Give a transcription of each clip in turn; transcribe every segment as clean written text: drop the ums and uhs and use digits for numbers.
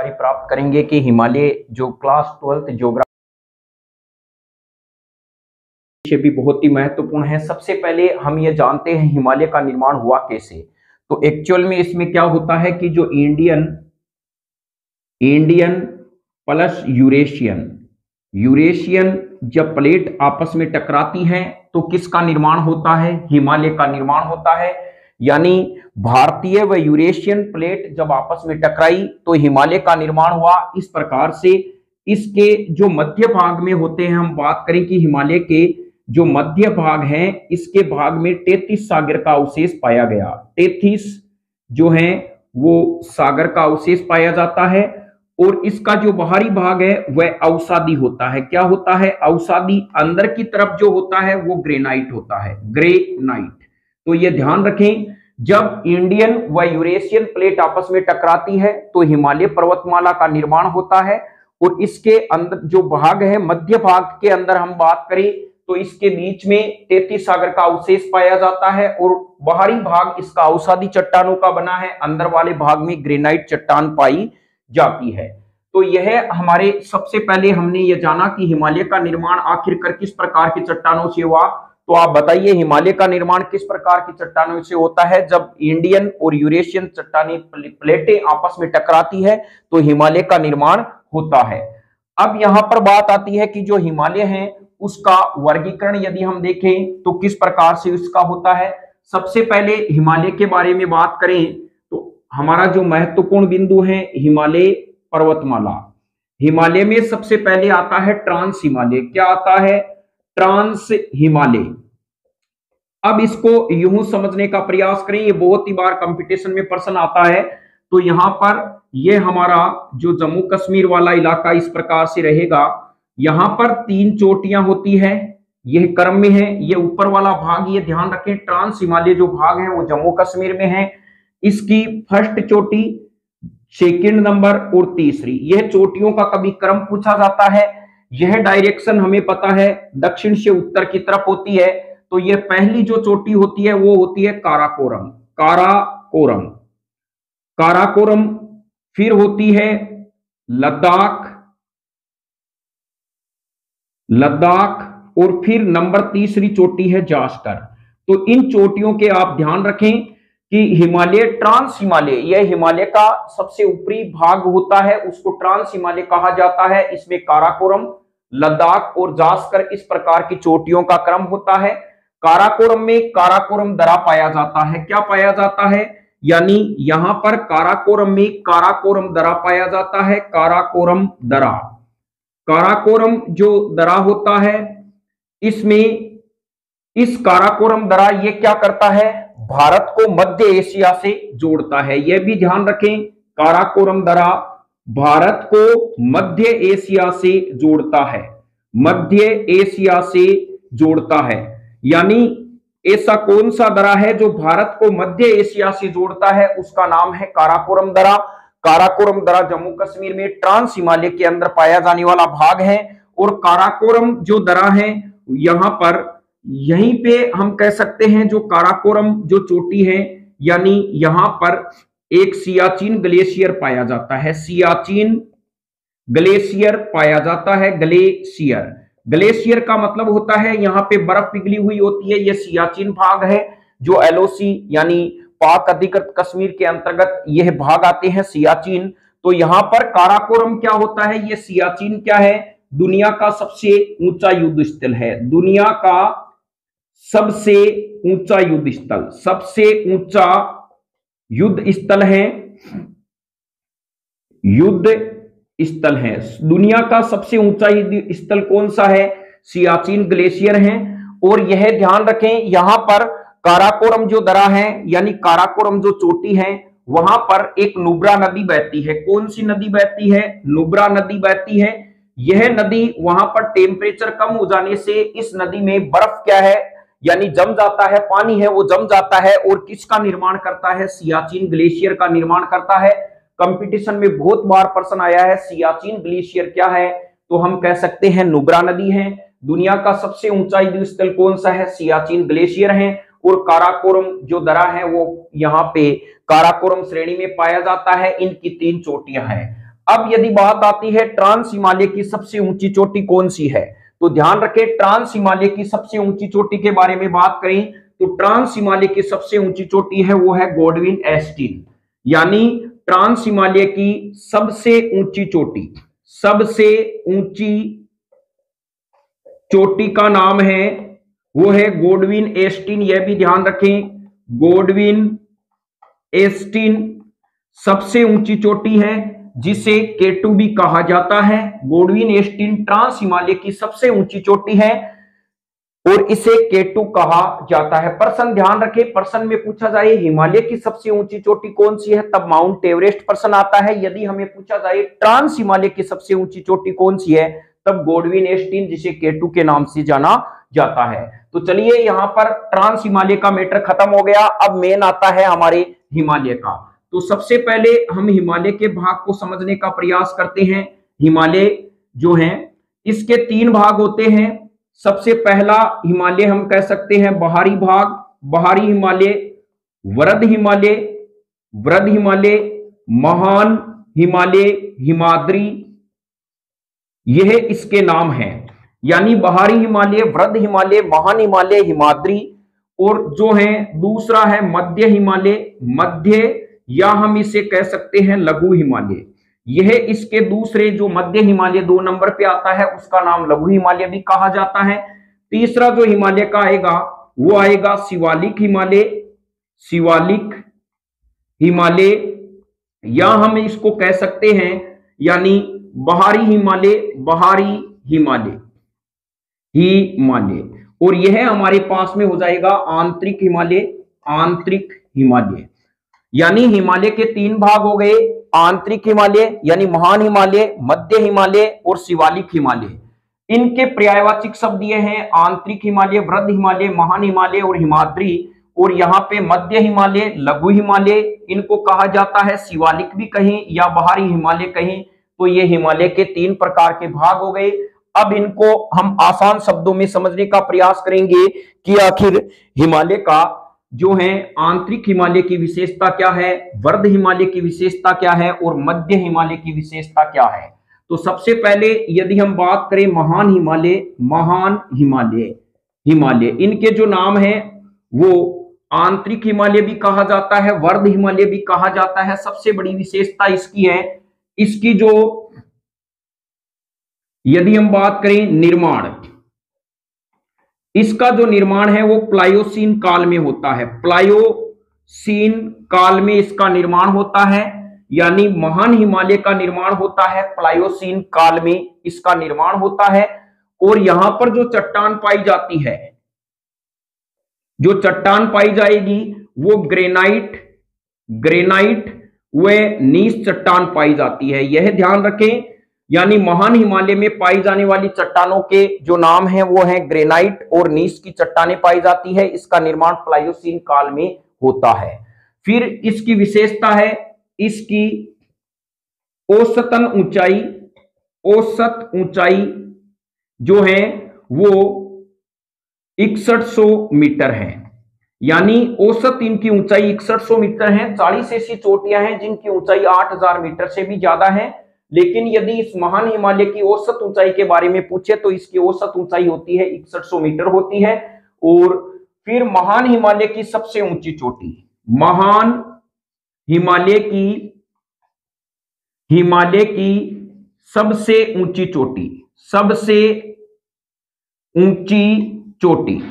जानकारी प्राप्त करेंगे कि हिमालय जो क्लास 12th ज्योग्राफी से भी बहुत ही महत्वपूर्ण है। सबसे पहले हम ये जानते हैं हिमालय का निर्माण हुआ कैसे। तो एक्चुअल में इसमें क्या होता है कि जो Indian Indian plus Eurasian Eurasian जब प्लेट आपस में टकराती हैं तो किसका निर्माण होता है? हिमालय का निर्माण होता है। यानी भारतीय व यूरेशियन प्लेट जब आपस में टकराई तो हिमालय का निर्माण हुआ। इस प्रकार से इसके जो मध्य भाग में होते हैं, हम बात करें कि हिमालय के जो मध्य भाग है इसके भाग में 33 सागर का अवशेष पाया गया। 33 जो है वो सागर का अवशेष पाया जाता है। और इसका जो बाहरी भाग है वह अवसादी होता है। क्या होता है? अवसादी। अंदर की तरफ जो होता है वो ग्रेनाइट होता है, ग्रेनाइट। तो ये ध्यान रखें, जब इंडियन व यूरेशियन प्लेट आपस में टकराती है तो हिमालय पर्वतमाला का निर्माण होता है। और इसके अंदर जो भाग है, मध्य भाग के अंदर हम बात करें तो इसके बीच में 33 सागर का अवशेष पाया जाता है और बाहरी भाग इसका अवसादी चट्टानों का बना है, अंदर वाले भाग में ग्रेनाइट चट्टान पाई जाती है। तो यह हमारे सबसे पहले हमने ये जाना कि हिमालय का निर्माण आखिरकार किस प्रकार की चट्टानों से हुआ। तो आप बताइए हिमालय का निर्माण किस प्रकार की चट्टानों से होता है? जब इंडियन और यूरेशियन चट्टानी प्लेटें आपस में टकराती है तो हिमालय का निर्माण होता है। अब यहां पर बात आती है कि जो हिमालय है उसका वर्गीकरण यदि हम देखें तो किस प्रकार से उसका होता है। सबसे पहले हिमालय के बारे में बात करें तो हमारा जो महत्वपूर्ण बिंदु है हिमालय पर्वतमाला। हिमालय में सबसे पहले आता है ट्रांस हिमालय। क्या आता है? ट्रांस हिमालय। अब इसको यूं समझने का प्रयास करें, ये बहुत ही बार कंपटीशन में प्रश्न आता है। तो यहां पर ये हमारा जो जम्मू कश्मीर वाला इलाका इस प्रकार से रहेगा। यहां पर 3 चोटियां होती है, यह क्रम में है। ये ऊपर वाला भाग ये ध्यान रखें, ट्रांस हिमालय जो भाग है वो जम्मू कश्मीर में है। इसकी फर्स्ट चोटी, सेकंड नंबर और तीसरी, यह चोटियों का कभी क्रम पूछा जाता है। यह डायरेक्शन हमें पता है दक्षिण से उत्तर की तरफ होती है। तो यह पहली जो चोटी होती है वो होती है काराकोरम। काराकोरम, काराकोरम। फिर होती है लद्दाख, लद्दाख। और फिर नंबर तीसरी चोटी है जास्कर। तो इन चोटियों के आप ध्यान रखें कि हिमालय ट्रांस हिमालय, यह हिमालय का सबसे ऊपरी भाग होता है, उसको ट्रांस हिमालय कहा जाता है। इसमें काराकोरम, लद्दाख और जास्कर इस प्रकार की चोटियों का क्रम होता है। काराकोरम में काराकोरम दरा पाया जाता है। क्या पाया जाता है? यानी यहां पर काराकोरम में काराकोरम दरा पाया जाता है। काराकोरम दरा, काराकोरम जो दरा होता है इसमें इस काराकोरम दरा ये क्या करता है? भारत को मध्य एशिया से जोड़ता है। यह भी ध्यान रखें, काराकोरम दरा भारत को मध्य एशिया से जोड़ता है, मध्य एशिया से जोड़ता है। यानी ऐसा कौन सा दरा है जो भारत को मध्य एशिया से जोड़ता है? उसका नाम है काराकोरम दरा। काराकोरम दरा जम्मू कश्मीर में ट्रांस हिमालय के अंदर पाया जाने वाला भाग है। और काराकोरम जो दरा है यहां पर, यहीं पे हम कह सकते हैं जो काराकोरम जो चोटी है, यानी यहां पर एक सियाचिन ग्लेशियर पाया जाता है। सियाचिन ग्लेशियर पाया जाता है। ग्लेशियर, ग्लेशियर का मतलब होता है यहां पे बर्फ पिघली हुई होती है। यह सियाचिन भाग है जो एलओसी यानी पाक अधिकृत कश्मीर के अंतर्गत यह भाग आते हैं, सियाचिन। तो यहां पर काराकोरम क्या होता है? यह सियाचिन क्या है? दुनिया का सबसे ऊंचा युद्ध स्थल है। दुनिया का सबसे ऊंचा युद्ध स्थल, सबसे ऊंचा युद्ध स्थल है, युद्ध स्थल है। दुनिया का सबसे ऊंचा युद्ध स्थल कौन सा है? सियाचिन ग्लेशियर है। और यह ध्यान रखें यहां पर काराकोरम जो दरा है यानी काराकोरम जो चोटी है वहां पर एक नुब्रा नदी बहती है। कौन सी नदी बहती है? नुब्रा नदी बहती है। यह नदी वहां पर टेम्परेचर कम हो जाने से इस नदी में बर्फ क्या है यानी जम जाता है, पानी है वो जम जाता है और किसका निर्माण करता है? सियाचिन ग्लेशियर का निर्माण करता है। कंपटीशन में बहुत बार प्रश्न आया है सियाचिन ग्लेशियर क्या है? तो हम कह सकते हैं नुब्रा नदी है। दुनिया का सबसे ऊंचा युद्ध स्थल कौन सा है? सियाचिन ग्लेशियर है। और काराकोरम जो दरा है वो यहाँ पे काराकोरम श्रेणी में पाया जाता है। इनकी 3 चोटियां हैं। अब यदि बात आती है ट्रांस हिमालय की सबसे ऊंची चोटी कौन सी है, तो ध्यान रखें ट्रांस हिमालय की सबसे ऊंची चोटी के बारे में बात करें तो ट्रांस हिमालय की सबसे ऊंची चोटी है वो है गोडविन एस्टीन। यानी ट्रांस हिमालय की सबसे ऊंची चोटी, सबसे ऊंची चोटी का नाम है वो है गोडविन एस्टीन। यह भी ध्यान रखें गोडविन एस्टीन सबसे ऊंची चोटी है जिसे K2 भी कहा जाता है। गोडविन एस्टीन ट्रांस हिमालय की सबसे ऊंची चोटी है और इसे K2 कहा जाता है। प्रश्न ध्यान रखें, प्रश्न में पूछा जाए हिमालय की सबसे ऊंची चोटी कौन सी है तब माउंट एवरेस्ट प्रश्न आता है। यदि हमें पूछा जाए ट्रांस हिमालय की सबसे ऊंची चोटी कौन सी है तब गोडविन एस्टीन जिसे K2 के नाम से जाना जाता है। तो चलिए यहां पर ट्रांस हिमालय का मैटर खत्म हो गया। अब मेन आता है हमारे हिमालय का। तो सबसे पहले हम हिमालय के भाग को समझने का प्रयास करते हैं। हिमालय जो है इसके 3 भाग होते हैं। सबसे पहला हिमालय हम कह सकते हैं बाहरी भाग, बाहरी हिमालय, वृद्ध हिमालय, वृद्ध हिमालय, महान हिमालय, हिमाद्री, यह इसके नाम हैं। यानी बाहरी हिमालय, वृद्ध हिमालय, महान हिमालय, हिमाद्री, और जो है दूसरा है मध्य हिमालय, मध्य या हम इसे कह सकते हैं लघु हिमालय। यह इसके दूसरे जो मध्य हिमालय 2 नंबर पे आता है उसका नाम लघु हिमालय भी कहा जाता है। तीसरा जो हिमालय का आएगा वो आएगा शिवालिक हिमालय, शिवालिक हिमालय या हम इसको कह सकते हैं यानी बाहरी हिमालय, बाहरी हिमालय, हिमालय। और यह हमारे पास में हो जाएगा आंतरिक हिमालय, आंतरिक हिमालय। यानी हिमालय के 3 भाग हो गए, आंतरिक हिमालय यानी महान हिमालय, मध्य हिमालय और शिवालिक हिमालय। इनके पर्यायवाची शब्द ये हैं आंतरिक हिमालय, वृद्ध हिमालय, महान हिमालय और हिमाद्री। और यहाँ पे मध्य हिमालय, लघु हिमालय, इनको कहा जाता है शिवालिक भी कहीं या बाहरी हिमालय कहीं। तो ये हिमालय के 3 प्रकार के भाग हो गए। अब इनको हम आसान शब्दों में समझने का प्रयास करेंगे कि आखिर हिमालय का जो है आंतरिक हिमालय की विशेषता क्या है, वृद्ध हिमालय की विशेषता क्या है और मध्य हिमालय की विशेषता क्या है। तो सबसे पहले यदि हम बात करें महान हिमालय, महान हिमालय, हिमालय, इनके जो नाम है वो आंतरिक हिमालय भी कहा जाता है, वृद्ध हिमालय भी कहा जाता है। सबसे बड़ी विशेषता इसकी है, इसकी जो यदि हम बात करें निर्माण, इसका जो निर्माण है वो प्लायोसीन काल में होता है, प्लायोसीन काल में इसका निर्माण होता है। यानी महान हिमालय का निर्माण होता है प्लायोसीन काल में, इसका निर्माण होता है। और यहां पर जो चट्टान पाई जाती है, जो चट्टान पाई जाएगी वो ग्रेनाइट, ग्रेनाइट व नीस चट्टान पाई जाती है, यह ध्यान रखें। यानी महान हिमालय में पाई जाने वाली चट्टानों के जो नाम हैं वो हैं ग्रेनाइट और नीस की चट्टानें पाई जाती है। इसका निर्माण प्लायोसीन काल में होता है। फिर इसकी विशेषता है इसकी औसतन ऊंचाई, औसत ऊंचाई जो है वो 6100 मीटर है। यानी औसत इनकी ऊंचाई 6100 मीटर है। 40 ऐसी चोटियां हैं जिनकी ऊंचाई 8000 मीटर से भी ज्यादा है। लेकिन यदि इस महान हिमालय की औसत ऊंचाई के बारे में पूछे तो इसकी औसत ऊंचाई होती है 6100 मीटर होती है। और फिर महान हिमालय की सबसे ऊंची चोटी, महान हिमालय की सबसे ऊंची चोटी, सबसे ऊंची चोटी,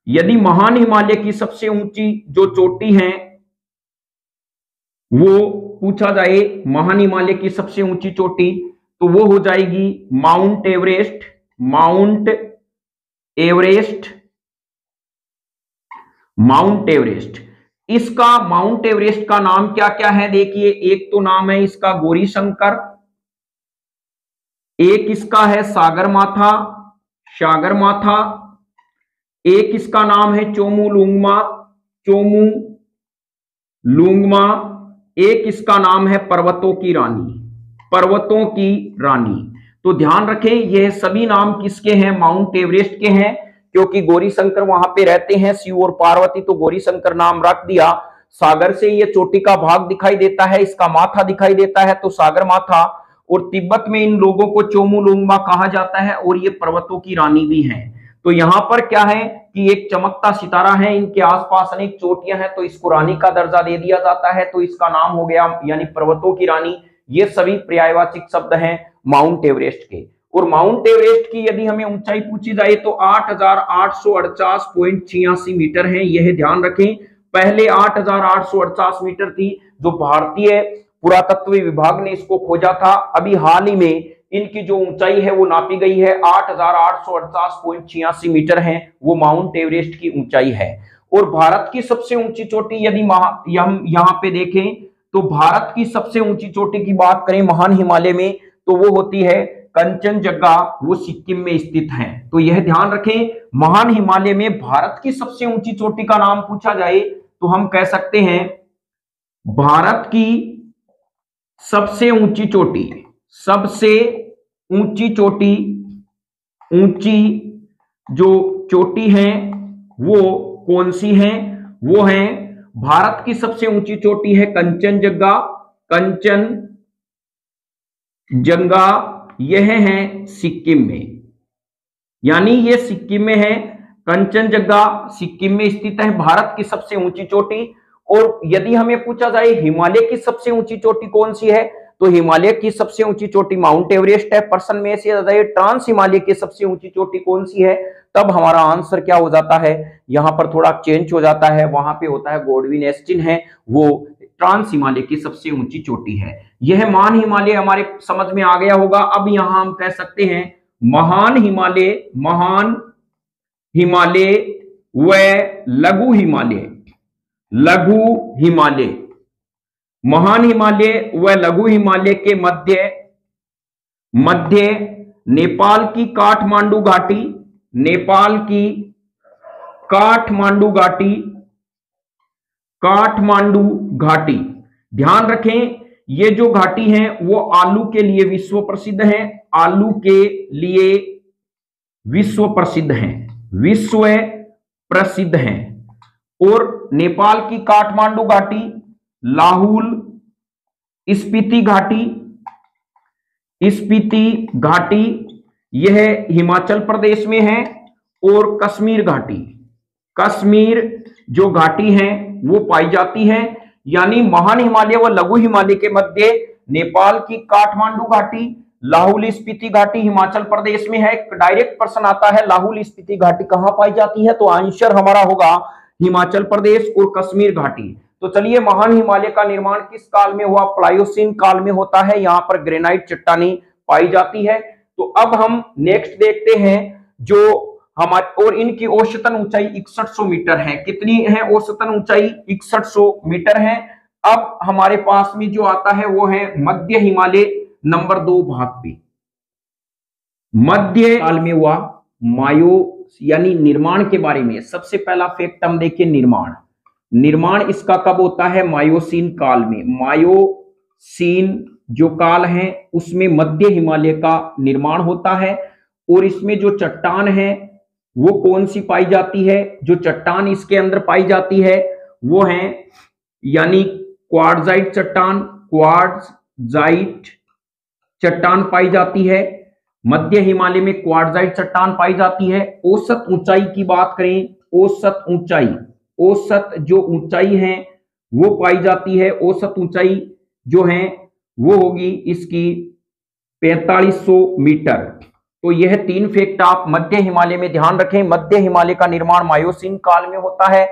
यदि महान हिमालय की सबसे ऊंची जो चोटी है वो पूछा जाए महान हिमालय की सबसे ऊंची चोटी तो वो हो जाएगी mount Everest, mount Everest, mount Everest. इसका माउंट एवरेस्ट का नाम क्या क्या है देखिए, एक तो नाम है इसका गौरी शंकर, एक इसका है सागरमाथा, सागरमाथा, एक इसका नाम है चोमुलुंगमा, चोमुलुंगमा, एक इसका नाम है पर्वतों की रानी, पर्वतों की रानी। तो ध्यान रखें यह सभी नाम किसके हैं, माउंट एवरेस्ट के हैं, क्योंकि गौरी शंकर वहां पे रहते हैं शिव और पार्वती, तो गौरी शंकर नाम रख दिया। सागर से ये चोटी का भाग दिखाई देता है, इसका माथा दिखाई देता है तो सागर माथा, और तिब्बत में इन लोगों को चोमुलोंगमा कहा जाता है और ये पर्वतों की रानी भी हैं। तो यहां पर क्या है कि एक चमकता सितारा है, इनके आसपास अनेक चोटियां हैं, तो इसको रानी का दर्जा दे दिया जाता है, तो इसका नाम हो गया यानी पर्वतों की रानी। ये सभी पर्यायवाची शब्द हैं माउंट एवरेस्ट के। और माउंट एवरेस्ट की यदि हमें ऊंचाई पूछी जाए तो 8,848.86 मीटर है, यह ध्यान रखें। पहले 8,848 मीटर थी, जो भारतीय पुरातत्व विभाग ने इसको खोजा था। अभी हाल ही में इनकी जो ऊंचाई है वो नापी गई है, 8,848.86 मीटर है, वो माउंट एवरेस्ट की ऊंचाई है। और भारत की सबसे ऊंची चोटी यदि हम यहाँ पे देखें तो भारत की सबसे ऊंची चोटी की बात करें महान हिमालय में, तो वो होती है कंचनजंगा, वो सिक्किम में स्थित है। तो यह ध्यान रखें, महान हिमालय में भारत की सबसे ऊंची चोटी का नाम पूछा जाए तो हम कह सकते हैं भारत की सबसे ऊंची चोटी, सबसे ऊंची चोटी, ऊंची जो चोटी है वो कौन सी है? वो है भारत की सबसे ऊंची चोटी है कंचनजंगा। कंचनजंगा यह है सिक्किम में, यानी ये सिक्किम में है। कंचनजंगा सिक्किम में स्थित है, भारत की सबसे ऊंची चोटी। और यदि हमें पूछा जाए हिमालय की सबसे ऊंची चोटी कौन सी है, तो हिमालय की सबसे ऊंची चोटी माउंट एवरेस्ट है। प्रश्न में से ट्रांस हिमालय की सबसे ऊंची चोटी कौन सी है, तब हमारा आंसर क्या हो जाता है, यहां पर थोड़ा चेंज हो जाता है, वहां पे होता है गॉडविन एस्टिन है, वो ट्रांस हिमालय की सबसे ऊंची चोटी है। यह महान हिमालय हमारे समझ में आ गया होगा। अब यहां हम कह सकते हैं महान हिमालय, महान हिमालय व लघु हिमालय, लघु हिमालय, महान हिमालय व लघु हिमालय के मध्य नेपाल की काठमांडू घाटी, नेपाल की काठमांडू घाटी, काठमांडू घाटी। ध्यान रखें ये जो घाटी है वो आलू के लिए विश्व प्रसिद्ध है, आलू के लिए विश्व प्रसिद्ध है, विश्व प्रसिद्ध है। और नेपाल की काठमांडू घाटी, लाहुल स्पीति घाटी, स्पीति घाटी यह हिमाचल प्रदेश में है। और कश्मीर घाटी, कश्मीर जो घाटी है वो पाई जाती है। यानी महान हिमालय व लघु हिमालय के मध्य नेपाल की काठमांडू घाटी, लाहुल स्पीति घाटी हिमाचल प्रदेश में है। डायरेक्ट प्रश्न आता है लाहुल स्पीति घाटी कहां पाई जाती है, तो आंसर हमारा होगा हिमाचल प्रदेश और कश्मीर घाटी। तो चलिए, महान हिमालय का निर्माण किस काल में हुआ? प्लायोसीन काल में होता है। यहाँ पर ग्रेनाइट चट्टानी पाई जाती है। तो अब हम नेक्स्ट देखते हैं जो हमारे, और इनकी औसतन ऊंचाई 6100 मीटर है। कितनी है औसतन ऊंचाई? 6100 मीटर है। अब हमारे पास में जो आता है वो है मध्य हिमालय नंबर 2 भाग पे। मध्य काल में हुआ मायो यानी निर्माण के बारे में सबसे पहला फैक्ट हम देखें, निर्माण। निर्माण इसका कब होता है? मायोसीन काल में। मायोसीन जो काल है उसमें मध्य हिमालय का निर्माण होता है। और इसमें जो चट्टान है वो कौन सी पाई जाती है? जो चट्टान इसके अंदर पाई जाती है वो है यानी क्वार्ट्जाइट चट्टान, क्वार्ट्जाइट चट्टान पाई जाती है। मध्य हिमालय में क्वार्ट्जाइट चट्टान पाई जाती है। औसत ऊंचाई की बात करें, औसत ऊंचाई, औसत जो ऊंचाई है वो पाई जाती है, औसत ऊंचाई जो है वो होगी इसकी 4500 मीटर। तो यह 3 फैक्ट आप मध्य हिमालय में ध्यान रखें। मध्य हिमालय का निर्माण मायोसीन काल में होता है।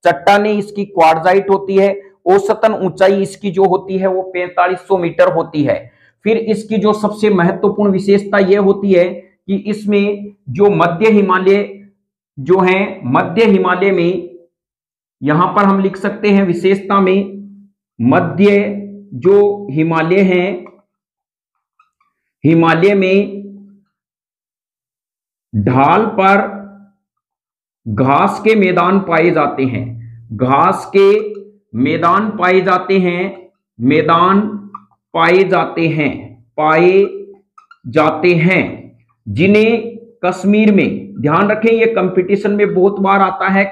चट्टानें इसकी क्वार्ट्जाइट होती है। औसतन ऊंचाई इसकी जो होती है वो 4500 मीटर होती है। फिर इसकी जो सबसे महत्वपूर्ण विशेषता यह होती है कि इसमें जो मध्य हिमालय जो है, मध्य हिमालय में यहां पर हम लिख सकते हैं विशेषता में, मध्य जो हिमालय है, हिमालय में ढाल पर घास के मैदान पाए जाते हैं, घास के मैदान पाए जाते हैं, मैदान पाए जाते हैं, पाए जाते हैं, जिन्हें कश्मीर में, ध्यान रखें ये कंपटीशन में बहुत बार आता है,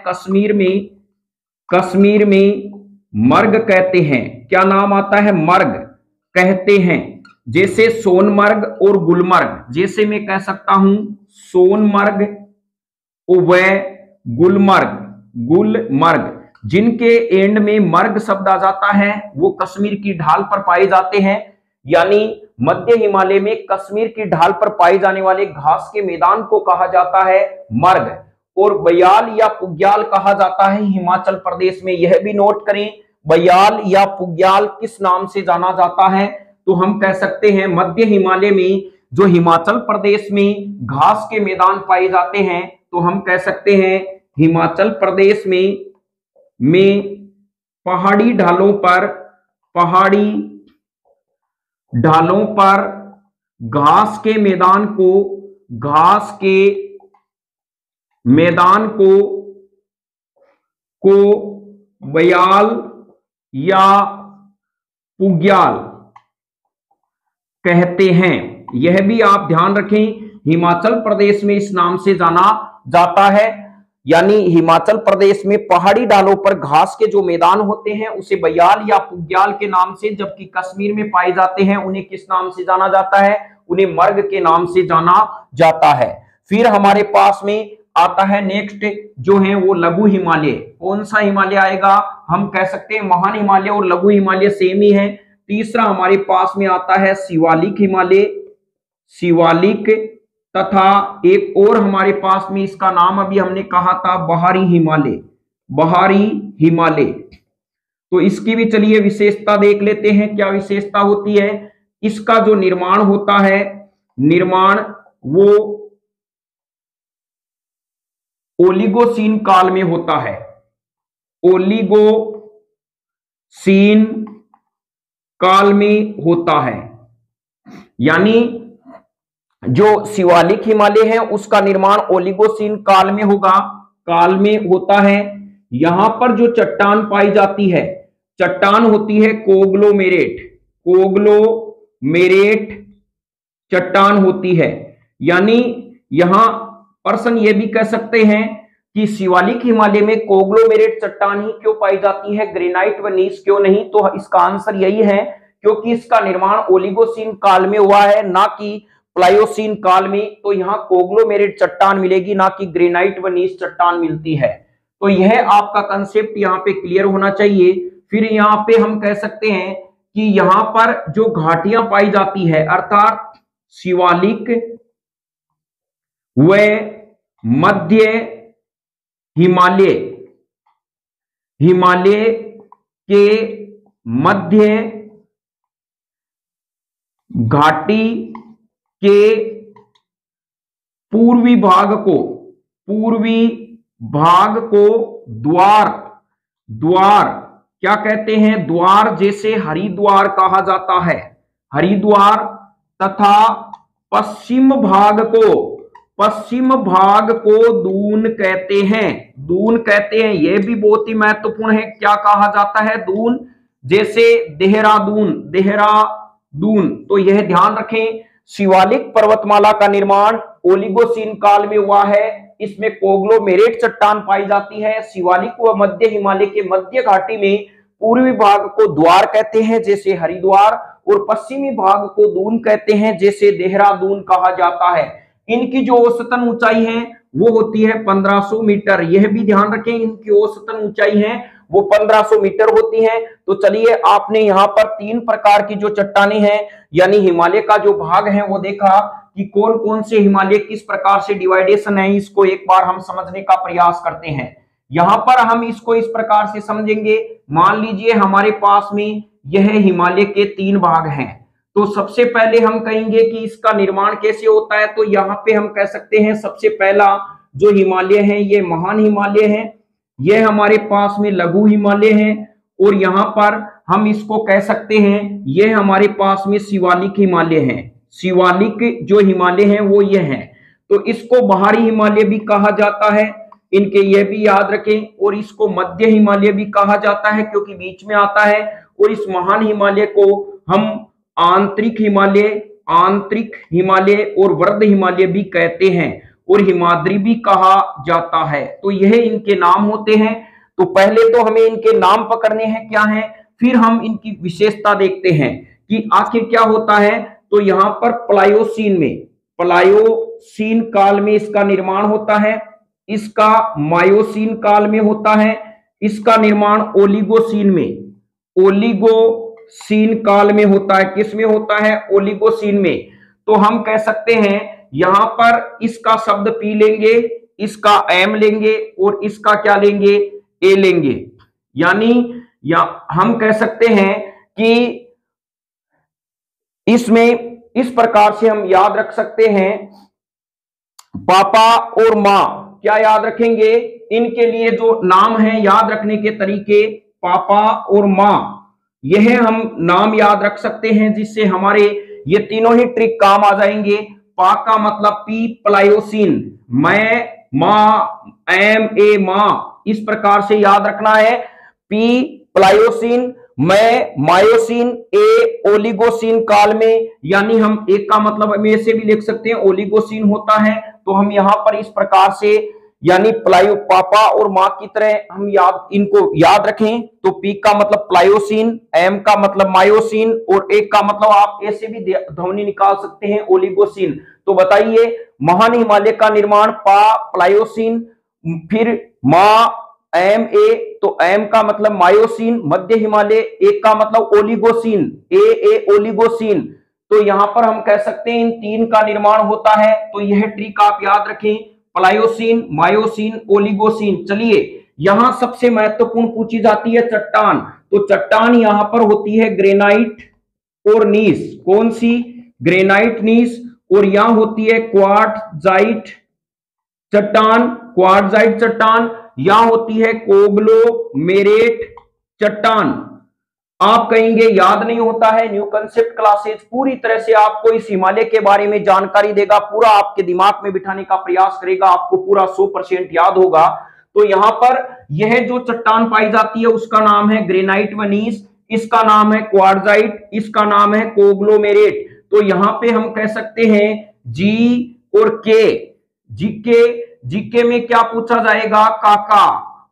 कश्मीर में मर्ग कहते हैं। क्या नाम आता है? मर्ग कहते हैं। जैसे सोनमर्ग और गुलमर्ग, जैसे मैं कह सकता हूं सोनमर्ग व गुलमर्ग, गुलमर्ग जिनके एंड में मर्ग शब्द आ जाता है वो कश्मीर की ढाल पर पाए जाते हैं। यानी मध्य हिमालय में कश्मीर की ढाल पर पाए जाने वाले घास के मैदान को कहा जाता है मर्ग, और बयाल या पुग्याल कहा जाता है हिमाचल प्रदेश में। यह भी नोट करें, बयाल या पुग्याल किस नाम से जाना जाता है, तो हम कह सकते हैं मध्य हिमालय में जो हिमाचल प्रदेश में घास के मैदान पाए जाते हैं तो हम कह सकते हैं हिमाचल प्रदेश में पहाड़ी ढालों पर घास के मैदान को बयाल या पुग्याल कहते हैं। यह भी आप ध्यान रखें, हिमाचल प्रदेश में इस नाम से जाना जाता है। यानी हिमाचल प्रदेश में पहाड़ी ढालों पर घास के जो मैदान होते हैं उसे बयाल या पुग्याल के नाम से, जबकि कश्मीर में पाए जाते हैं उन्हें किस नाम से जाना जाता है, उन्हें मर्ग के नाम से जाना जाता है। फिर हमारे पास में आता है नेक्स्ट जो है वो लघु हिमालय। कौन सा हिमालय आएगा, हम कह सकते हैं महान हिमालय और लघु हिमालय सेम ही है। तीसरा हमारे पास में आता है शिवालिक हिमालय, शिवालिक, तथा एक और हमारे पास में इसका नाम अभी हमने कहा था बहारी हिमालय, बहारी हिमालय। तो इसकी भी चलिए विशेषता देख लेते हैं, क्या विशेषता होती है। इसका जो निर्माण होता है, निर्माण वो ओलिगोसीन काल में होता है, ओलिगोसीन काल में होता है। यानी जो शिवालिक हिमालय है उसका निर्माण ओलिगोसीन काल में होता है। यहां पर जो चट्टान पाई जाती है, चट्टान होती है कोग्लोमेरेट, कोग्लोमेरेट चट्टान होती है। यानी यहां पर्सन ये भी कह सकते हैं कि शिवालिक हिमालय में कोग्लोमेरेट चट्टान ही क्यों पाई जाती है, ग्रेनाइट व नीस क्यों नहीं। तो इसका आंसर यही है क्योंकि इसका निर्माण ओलिगोसीन काल में हुआ है, ना कि प्लायोसीन काल में। तो यहाँ कोग्लोमेरेट चट्टान मिलेगी, ना कि ग्रेनाइट व नीस चट्टान मिलती है। तो यह आपका कंसेप्ट यहाँ पे क्लियर होना चाहिए। फिर यहाँ पे हम कह सकते हैं कि यहाँ पर जो घाटियां पाई जाती है, अर्थात शिवालिक व मध्य हिमालय के मध्य घाटी के पूर्वी भाग को द्वार क्या कहते हैं, द्वार, जैसे हरिद्वार कहा जाता है, हरिद्वार, तथा पश्चिम भाग को दून कहते हैं, दून कहते हैं। यह भी बहुत ही महत्वपूर्ण है, क्या कहा जाता है, दून, जैसे देहरादून। तो यह ध्यान रखें, शिवालिक पर्वतमाला का निर्माण ओलिगोसीन काल में हुआ है। इसमें कोग्लोमेरेट चट्टान पाई जाती है। शिवालिक व मध्य हिमालय के मध्य घाटी में पूर्वी भाग को द्वार कहते हैं, जैसे हरिद्वार, और पश्चिमी भाग को दून कहते हैं, जैसे देहरादून कहा जाता है। इनकी जो औसतन ऊंचाई है वो होती है 1500 मीटर। यह भी ध्यान रखें, इनकी औसतन ऊंचाई है वो 1500 मीटर होती है। तो चलिए, आपने यहाँ पर 3 प्रकार की जो चट्टानें हैं, यानी हिमालय का जो भाग है वो देखा कि कौन कौन से हिमालय किस प्रकार से डिवाइडेशन है। इसको एक बार हम समझने का प्रयास करते हैं। यहाँ पर हम इसको इस प्रकार से समझेंगे, मान लीजिए हमारे पास में यह हिमालय के 3 भाग हैं। तो सबसे पहले हम कहेंगे कि इसका निर्माण कैसे होता है। तो यहाँ पे हम कह सकते हैं सबसे पहला जो हिमालय है ये महान हिमालय है, यह हमारे पास में लघु हिमालय है, और यहाँ पर हम इसको कह सकते हैं यह हमारे पास में शिवालिक हिमालय है। शिवालिक जो हिमालय है वो ये है। तो इसको बाहरी हिमालय भी कहा जाता है, इनके यह भी याद रखें। और इसको मध्य हिमालय भी कहा जाता है क्योंकि बीच में आता है। और इस महान हिमालय को हम आंतरिक हिमालय और वर्ध हिमालय भी कहते हैं, और हिमाद्री भी कहा जाता है। तो यह इनके नाम होते हैं। तो पहले तो हमें इनके नाम पकड़ने हैं क्या है, फिर हम इनकी विशेषता देखते हैं कि आखिर क्या होता है। तो यहां पर प्लायोसीन काल में इसका निर्माण होता है, इसका मायोसीन काल में होता है, इसका निर्माण ओलिगोसीन काल में होता है। किस में होता है? ओलिगोसीन में। तो हम कह सकते हैं यहां पर इसका शब्द पी लेंगे, इसका एम लेंगे और इसका क्या लेंगे? ए लेंगे। यानी हम कह सकते हैं कि इसमें इस प्रकार से हम याद रख सकते हैं, पापा और माँ क्या याद रखेंगे? इनके लिए जो नाम है याद रखने के तरीके, पापा और माँ, यह हम नाम याद रख सकते हैं, जिससे हमारे ये तीनों ही ट्रिक काम आ जाएंगे। पा का मतलब पी, प्लायोसीन, मैं, माँ, एम, ए, माँ, इस प्रकार से याद रखना है। पी प्लायोसीन, मैं मायोसीन, ए ओलिगोसीन काल में, यानी हम एक का मतलब में से भी लिख सकते हैं ओलिगोसीन होता है। तो हम यहां पर इस प्रकार से यानी पापा और माँ की तरह हम इनको याद रखें। तो पी का मतलब प्लायोसीन, एम का मतलब मायोसीन और एक का मतलब आप ऐसे भी ध्वनि निकाल सकते हैं ओलिगोसीन। तो बताइए, महान हिमालय का निर्माण पा प्लायोसीन, फिर माँ एम ए, तो एम का मतलब मायोसीन, मध्य हिमालय, एक का मतलब ओलिगोसीन, ए ओलिगोसीन। तो यहां पर हम कह सकते हैं इन तीन का निर्माण होता है। तो यह ट्रिक आप याद रखें, प्लायोसीन, मायोसीन, ओलिगोसीन। चलिए, यहां सबसे महत्वपूर्ण पूछी जाती है चट्टान। तो चट्टान यहां पर होती है ग्रेनाइट और नीस। कौन सी? ग्रेनाइट, नीस। और यहां होती है क्वार्टजाइट चट्टान, क्वार्टजाइट चट्टान। यहां होती है कोग्लोमेरेट चट्टान। आप कहेंगे याद नहीं होता है। न्यू कंसेप्ट क्लासेस पूरी तरह से आपको इस हिमालय के बारे में जानकारी देगा, पूरा आपके दिमाग में बिठाने का प्रयास करेगा, आपको पूरा 100% याद होगा। तो यहां पर यह जो चट्टान पाई जाती है उसका नाम है ग्रेनाइट वनीस, इसका नाम है क्वार्टजाइट, इसका नाम है कोग्लोमेरेट। तो यहां पे हम कह सकते हैं जी और के। जीके में क्या पूछा जाएगा? काका।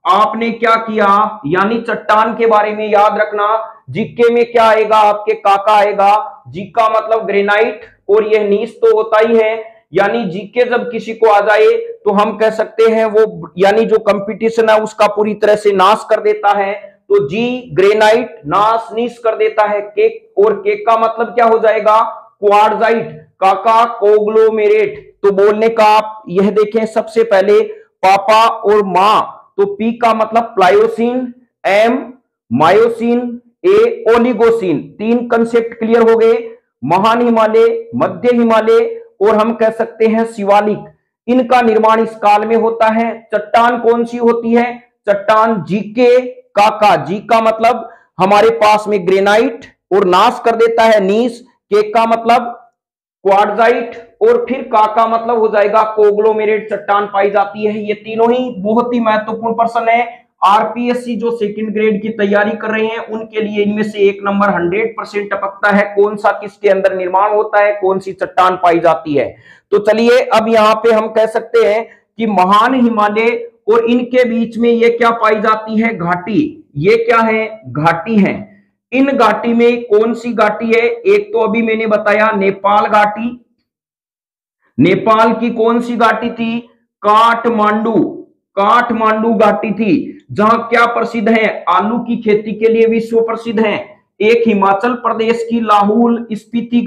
आपने क्या किया? यानी चट्टान के बारे में याद रखना। जीके में क्या आएगा? आपके काका आएगा। जी का मतलब ग्रेनाइट और यह नीस तो होता ही है। यानी जीके जब किसी को आ जाए तो हम कह सकते हैं वो यानी जो कंपटीशन है उसका पूरी तरह से नाश कर देता है। तो जी ग्रेनाइट, नाश, नीश कर देता है। केक, और केक का मतलब क्या हो जाएगा? क्वार्टजाइट, काका कोग्लोमेरेट। तो बोलने का आप यह देखें, सबसे पहले पापा और माँ। तो पी का मतलब प्लायोसीन, एम मायोसीन, ए ओलिगोसीन। तीन कंसेप्ट क्लियर हो गए। महान हिमालय, मध्य हिमालय और हम कह सकते हैं शिवालिक, इनका निर्माण इस काल में होता है। चट्टान कौन सी होती है? चट्टान जीके, काका। जी का मतलब हमारे पास में ग्रेनाइट और नाश कर देता है नीस, के का मतलब क्वार्टजाइट और फिर का मतलब हो जाएगा कोग्लोमेरेट चट्टान पाई जाती है। ये तीनों ही बहुत ही महत्वपूर्ण प्रश्न है। आरपीएससी जो सेकंड ग्रेड की तैयारी कर रहे हैं उनके लिए इनमें से एक नंबर 100% टपकता है। कौन सा किसके अंदर निर्माण होता है, कौन सी चट्टान पाई जाती है। तो चलिए, अब यहाँ पे हम कह सकते हैं कि महान हिमालय और इनके बीच में ये क्या पाई जाती है? घाटी। ये क्या है? घाटी है। इन घाटी में कौन सी घाटी है? एक तो अभी मैंने बताया नेपाल घाटी। नेपाल की कौन सी घाटी थी? काठमांडू घाटी थी, जहां क्या प्रसिद्ध है? आलू की खेती के लिए विश्व प्रसिद्ध है। एक हिमाचल प्रदेश की लाहौल स्पीति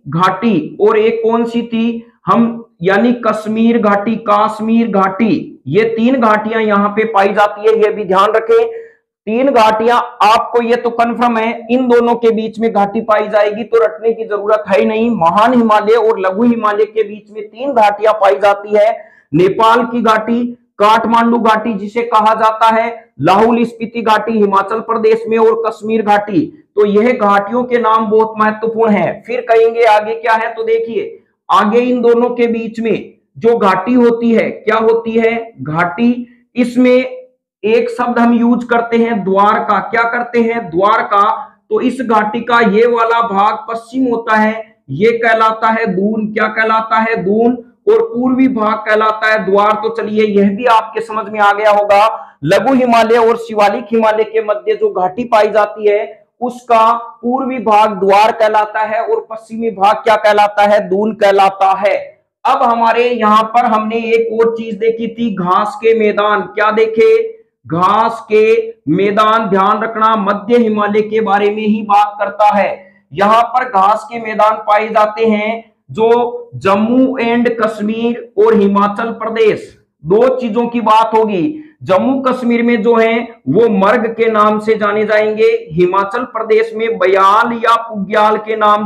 घाटी और एक कौन सी थी? हम यानी कश्मीर घाटी। ये तीन घाटियां यहां पे पाई जाती है, ये भी ध्यान रखें। तीन घाटियां आपको ये तो कंफर्म है, इन दोनों के बीच में घाटी पाई जाएगी, तो रटने की जरूरत है ही नहीं। महान हिमालय और लघु हिमालय के बीच में तीन घाटियां पाई जाती है। नेपाल की घाटी, काठमांडू घाटी जिसे कहा जाता है, लाहौल स्पीति घाटी हिमाचल प्रदेश में और कश्मीर घाटी। तो यह घाटियों के नाम बहुत महत्वपूर्ण है। फिर कहेंगे आगे क्या है, तो देखिए आगे इन दोनों के बीच में जो घाटी होती है, क्या होती है? घाटी। इसमें एक शब्द हम यूज करते हैं द्वारका। क्या करते हैं? द्वारका। तो इस घाटी का ये वाला भाग पश्चिम होता है, ये कहलाता है दून। क्या कहलाता है? दून। और पूर्वी भाग कहलाता है द्वार। तो चलिए, यह भी आपके समझ में आ गया होगा। लघु हिमालय और शिवालिक हिमालय के मध्य जो घाटी पाई जाती है उसका पूर्वी भाग द्वार कहलाता है और पश्चिमी भाग क्या कहलाता है, दून कहलाता है। अब हमारे यहां पर हमने एक और चीज देखी थी, घास के मैदान। क्या देखे, घास के मैदान। ध्यान रखना मध्य हिमालय के बारे में ही बात करता है। यहां पर घास के मैदान पाए जाते हैं जो जम्मू एंड कश्मीर और हिमाचल प्रदेश, दो चीजों की बात होगी। जम्मू कश्मीर में जो है वो मर्ग के नाम से जाने जाएंगे, हिमाचल प्रदेश में बयाल या पुग्याल के नाम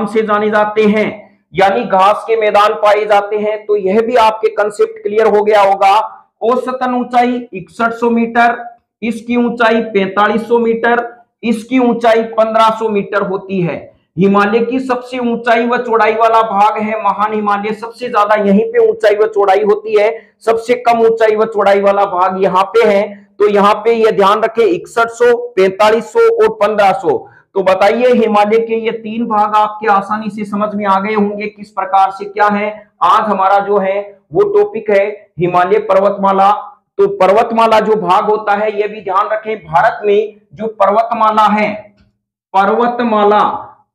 से जाने जाते हैं, यानी घास के मैदान पाए जाते हैं। तो यह भी आपके कंसेप्ट क्लियर हो गया होगा। औसतन ऊंचाई 6100 मीटर, इसकी ऊंचाई 4500 मीटर, इसकी ऊंचाई 1500 मीटर होती है। हिमालय की सबसे ऊंचाई व चौड़ाई वाला भाग है महान हिमालय, सबसे ज्यादा यहीं पे ऊंचाई व चौड़ाई होती है। सबसे कम ऊंचाई व चौड़ाई वाला भाग यहाँ पे है। तो यहाँ पे ये ध्यान रखें 6100, 4500 और 1500। तो बताइए हिमालय के ये तीन भाग आपके आसानी से समझ में आ गए होंगे किस प्रकार से क्या है। आज हमारा जो है वो टॉपिक है हिमालय पर्वतमाला। तो पर्वतमाला जो भाग होता है यह भी ध्यान रखें, भारत में जो पर्वतमाला है,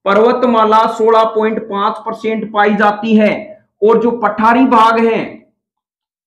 पर्वतमाला 16.5% पाई जाती है। और जो पठारी भाग है,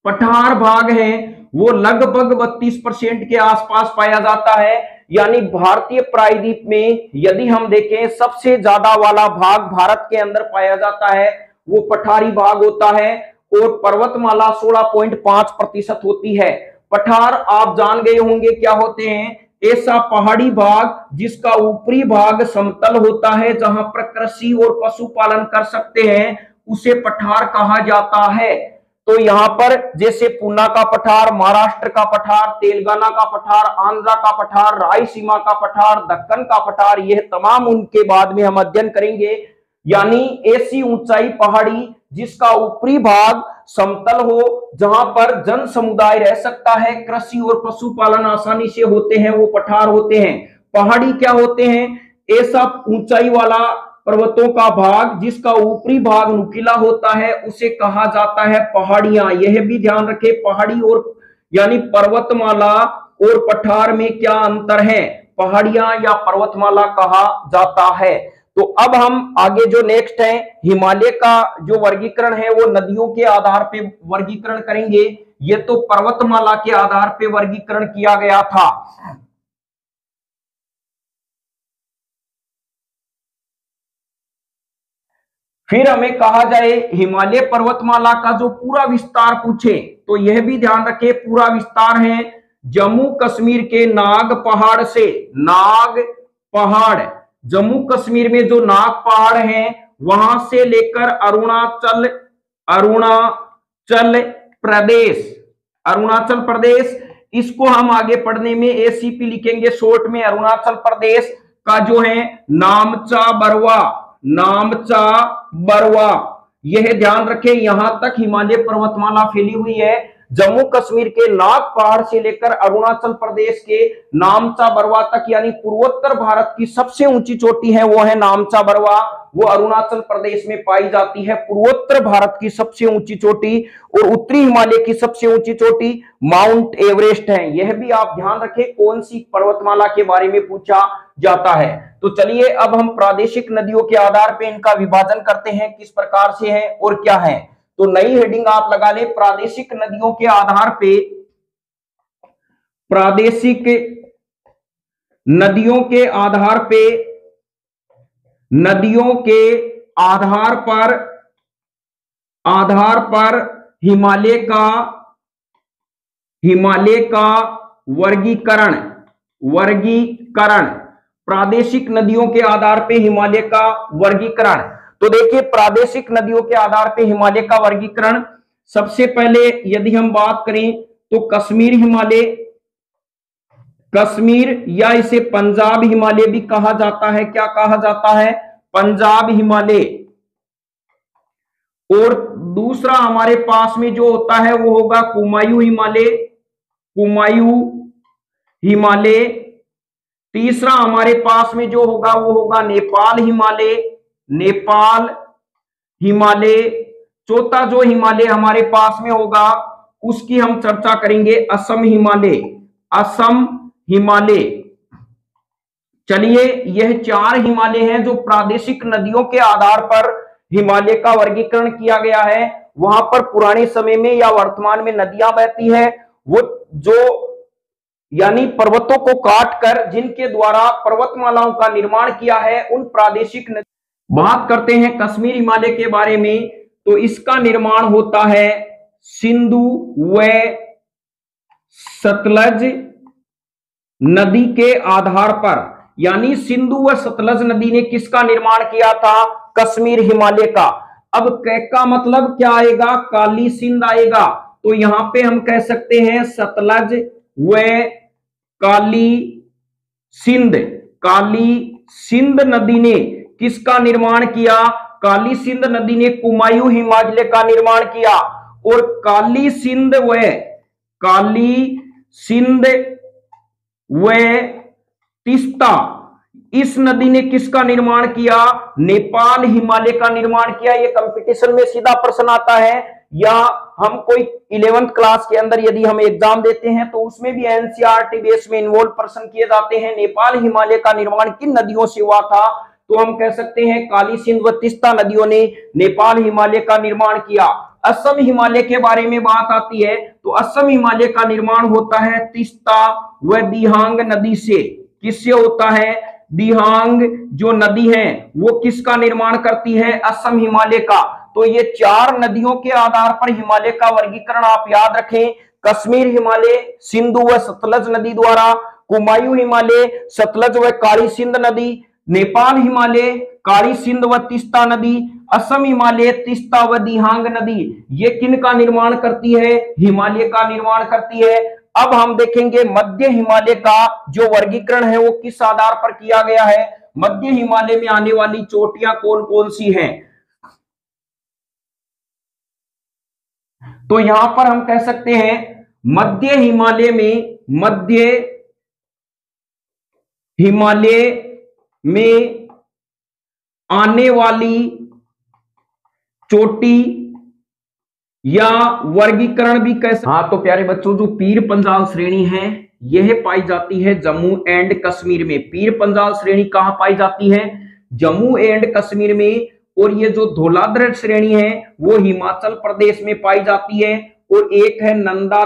पठार भाग है, वो लगभग 32% के आसपास पाया जाता है। यानी भारतीय प्रायद्वीप में यदि हम देखें सबसे ज्यादा वाला भाग भारत के अंदर पाया जाता है वो पठारी भाग होता है और पर्वतमाला 16.5% होती है। पठार आप जान गए होंगे क्या होते हैं, ऐसा पहाड़ी भाग जिसका ऊपरी भाग समतल होता है, जहां पर कृषि और पशुपालन कर सकते हैं, उसे पठार कहा जाता है। तो यहां पर जैसे पूना का पठार, महाराष्ट्र का पठार, तेलंगाना का पठार, आंध्रा का पठार, रायसीमा का पठार, दक्कन का पठार, यह तमाम उनके बाद में हम अध्ययन करेंगे। यानी ऐसी ऊंचाई पहाड़ी जिसका ऊपरी भाग समतल हो, जहां पर जन समुदाय रह सकता है, कृषि और पशुपालन आसानी से होते हैं, वो पठार होते हैं। पहाड़ी क्या होते हैं, ऐसा ऊंचाई वाला पर्वतों का भाग जिसका ऊपरी भाग नुकीला होता है, उसे कहा जाता है पहाड़ियां। यह भी ध्यान रखें, पहाड़ी और यानी पर्वतमाला और पठार में क्या अंतर है, पहाड़ियां या पर्वतमाला कहा जाता है। तो अब हम आगे जो नेक्स्ट है, हिमालय का जो वर्गीकरण है वो नदियों के आधार पे वर्गीकरण करेंगे। ये तो पर्वतमाला के आधार पे वर्गीकरण किया गया था। फिर हमें कहा जाए हिमालय पर्वतमाला का जो पूरा विस्तार पूछे तो यह भी ध्यान रखें, पूरा विस्तार है जम्मू कश्मीर के नाग पहाड़ से, नाग पहाड़, जम्मू कश्मीर में जो नाग पहाड़ है वहां से लेकर अरुणाचल प्रदेश, इसको हम आगे पढ़ने में एसीपी लिखेंगे शॉर्ट में। अरुणाचल प्रदेश का जो है नामचा बरवा, यह ध्यान रखें, यहां तक हिमालय पर्वतमाला फैली हुई है। जम्मू कश्मीर के नाग पहाड़ से लेकर अरुणाचल प्रदेश के नामचा बरवा तक, यानी पूर्वोत्तर भारत की सबसे ऊंची चोटी है वो है नामचा बरवा, वो अरुणाचल प्रदेश में पाई जाती है। पूर्वोत्तर भारत की सबसे ऊंची चोटी और उत्तरी हिमालय की सबसे ऊंची चोटी माउंट एवरेस्ट है। यह भी आप ध्यान रखें कौन सी पर्वतमाला के बारे में पूछा जाता है। तो चलिए अब हम प्रादेशिक नदियों के आधार पर इनका विभाजन करते हैं, किस प्रकार से है और क्या है। तो नई हेडिंग आप लगा ले, प्रादेशिक नदियों के आधार पे, प्रादेशिक नदियों के आधार पे, नदियों के आधार पर हिमालय का वर्गीकरण, प्रादेशिक नदियों के आधार पे हिमालय का वर्गीकरण। तो देखिए प्रादेशिक नदियों के आधार पे हिमालय का वर्गीकरण, सबसे पहले यदि हम बात करें तो कश्मीर हिमालय, कश्मीर या इसे पंजाब हिमालय भी कहा जाता है। क्या कहा जाता है, पंजाब हिमालय। और दूसरा हमारे पास में जो होता है वो होगा कुमायूं हिमालय। तीसरा हमारे पास में जो होगा वो होगा नेपाल हिमालय। चौथा जो हिमालय हमारे पास में होगा उसकी हम चर्चा करेंगे असम हिमालय। चलिए, यह 4 हिमालय हैं जो प्रादेशिक नदियों के आधार पर हिमालय का वर्गीकरण किया गया है। वहां पर पुराने समय में या वर्तमान में नदियां बहती है, वो जो यानी पर्वतों को काटकर जिनके द्वारा पर्वतमालाओं का निर्माण किया है, उन प्रादेशिक नदी। बात करते हैं कश्मीर हिमालय के बारे में, तो इसका निर्माण होता है सिंधु व सतलज नदी के आधार पर। यानी सिंधु व सतलज नदी ने किसका निर्माण किया था? कश्मीर हिमालय का। अब क का मतलब क्या आएगा? काली सिंध आएगा। तो यहां पे हम कह सकते हैं सतलज व काली सिंध। काली सिंध नदी ने किसका निर्माण किया? काली सिंध नदी ने कुमायूं हिमालय का निर्माण किया। और काली सिंध व तीस्ता, इस नदी ने किसका निर्माण किया? नेपाल हिमालय का निर्माण किया। ये कंपटीशन में सीधा प्रश्न आता है, या हम कोई 11th क्लास के अंदर यदि हम एग्जाम देते हैं तो उसमें भी एनसीईआरटी बेस में इन्वॉल्व प्रश्न किए जाते हैं। नेपाल हिमालय का निर्माण किन नदियों से हुआ था? तो हम कह सकते हैं काली सिंध व तीस्ता नदियों ने नेपाल हिमालय का निर्माण किया। असम हिमालय के बारे में बात आती है, तो असम हिमालय का निर्माण होता है तीस्ता व दिहांग नदी से। किससे होता है? दिहांग जो नदी है वो किसका निर्माण करती है? असम हिमालय का। तो ये 4 नदियों के आधार पर हिमालय का वर्गीकरण आप याद रखें। कश्मीर हिमालय सिंधु व सतलज नदी द्वारा, कुमायूं हिमालय सतलज व काली सिंध नदी, नेपाल हिमालय काली सिंध व तीस्ता नदी, असम हिमालय तीस्ता व दिहांग नदी। ये किन का निर्माण करती है? हिमालय का निर्माण करती है। अब हम देखेंगे मध्य हिमालय का जो वर्गीकरण है वो किस आधार पर किया गया है। मध्य हिमालय में आने वाली चोटियां कौन कौन सी हैं? तो यहां पर हम कह सकते हैं मध्य हिमालय में आने वाली चोटी या वर्गीकरण भी कैसे। हाँ तो प्यारे बच्चों, जो पीर पंजाल श्रेणी है यह पाई जाती है जम्मू एंड कश्मीर में। पीर पंजाल श्रेणी कहां पाई जाती है? जम्मू एंड कश्मीर में। और ये जो धौलाधर श्रेणी है वो हिमाचल प्रदेश में पाई जाती है। और एक है नंदा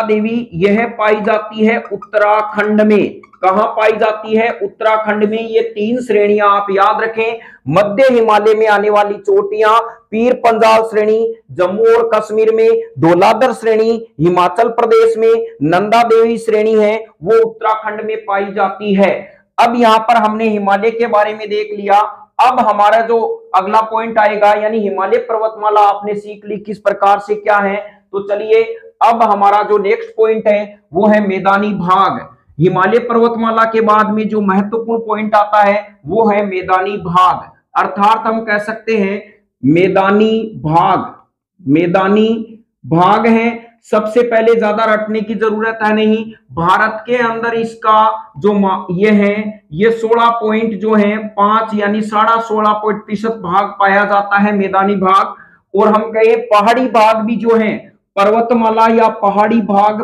देवी, यह पाई जाती है उत्तराखंड में। कहां पाई जाती है? उत्तराखंड में। ये 3 श्रेणियां आप याद रखें। मध्य हिमालय में आने वाली चोटियां पीर पंजाल श्रेणी जम्मू और कश्मीर में, धौलाधर श्रेणी हिमाचल प्रदेश में, नंदा देवी श्रेणी है वो उत्तराखंड में पाई जाती है। अब यहां पर हमने हिमालय के बारे में देख लिया। अब हमारा जो अगला पॉइंट आएगा, यानी हिमालय पर्वतमाला आपने सीख ली किस प्रकार से क्या है। तो चलिए, अब हमारा जो नेक्स्ट पॉइंट है वो है मैदानी भाग। हिमालय पर्वतमाला के बाद में जो महत्वपूर्ण पॉइंट आता है वो है मैदानी भाग। अर्थात हम कह सकते हैं मैदानी भाग है। सबसे पहले ज्यादा रटने की जरूरत है नहीं। भारत के अंदर इसका जो ये 16 पॉइंट जो है 5 यानी 16.5% भाग पाया जाता है मैदानी भाग। और हम कहें पहाड़ी भाग भी जो है पर्वतमाला या पहाड़ी भाग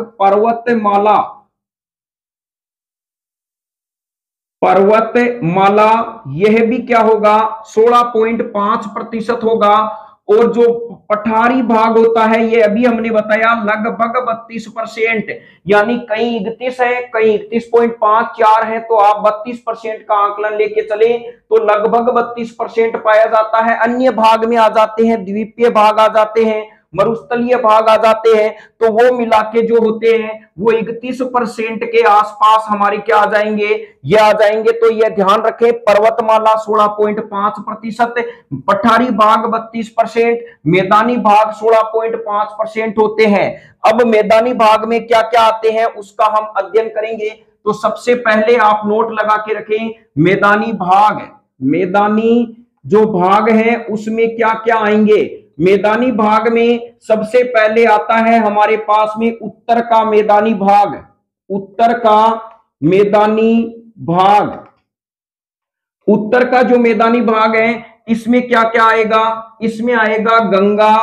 पर्वतमाला यह भी क्या होगा? 16.5% होगा। और जो पठारी भाग होता है ये अभी हमने बताया लगभग 32%, यानी कहीं 31 है कहीं 31.54 है, तो आप 32% का आंकलन लेके चले तो लगभग 32% पाया जाता है। अन्य भाग में आ जाते हैं, द्वीपीय भाग आ जाते हैं, मरुस्थलीय भाग आ जाते हैं, तो वो मिला के जो होते हैं वो 31% के आसपास हमारे क्या आ जाएंगे? ये आ जाएंगे। तो ये ध्यान रखें, पर्वतमाला 16.5%, पठारी भाग 32%, मैदानी भाग 16.5% होते हैं। अब मैदानी भाग में क्या क्या आते हैं उसका हम अध्ययन करेंगे। तो सबसे पहले आप नोट लगा के रखें, मैदानी जो भाग है उसमें क्या क्या आएंगे। मैदानी भाग में सबसे पहले आता है हमारे पास में उत्तर का मैदानी भाग। उत्तर का जो मैदानी भाग है इसमें क्या क्या आएगा? इसमें आएगा गंगा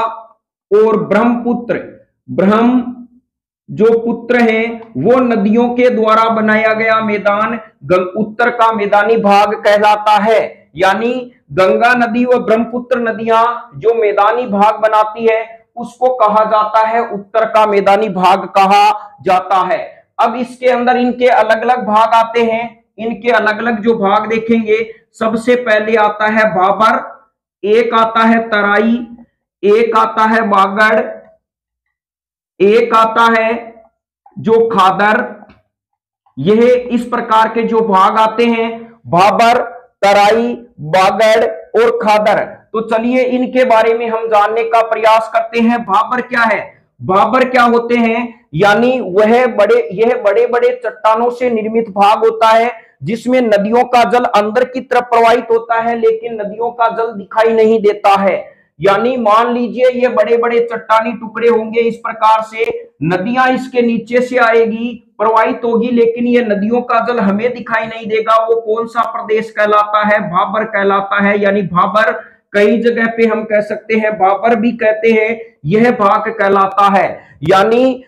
और ब्रह्मपुत्र जो पुत्र हैं वो नदियों के द्वारा बनाया गया मैदान उत्तर का मैदानी भाग कहलाता है। यानी गंगा नदी व ब्रह्मपुत्र नदियां जो मैदानी भाग बनाती है उसको कहा जाता है उत्तर का मैदानी भाग कहा जाता है। अब इसके अंदर इनके अलग अलग भाग आते हैं। इनके अलग अलग जो भाग देखेंगे, सबसे पहले आता है भाबर, एक आता है तराई, एक आता है बागड़, एक आता है जो खादर। यह इस प्रकार के जो भाग आते हैं, भाबर, तराई, बागड़ और खादर। तो चलिए इनके बारे में हम जानने का प्रयास करते हैं। भाबर क्या है? भाबर क्या होते हैं? यानी यह बड़े बड़े चट्टानों से निर्मित भाग होता है जिसमें नदियों का जल अंदर की तरफ प्रवाहित होता है लेकिन नदियों का जल दिखाई नहीं देता है। यानी मान लीजिए ये बड़े बड़े चट्टानी टुकड़े होंगे, इस प्रकार से नदियां इसके नीचे से आएगी, प्रवाहित होगी, लेकिन ये नदियों का जल हमें दिखाई नहीं देगा। वो कौन सा प्रदेश कहलाता है? भाबर कहलाता है। यानी भाबर, कई जगह पे हम कह सकते हैं भाबर भी कहते हैं, यह भाग कहलाता है। यानी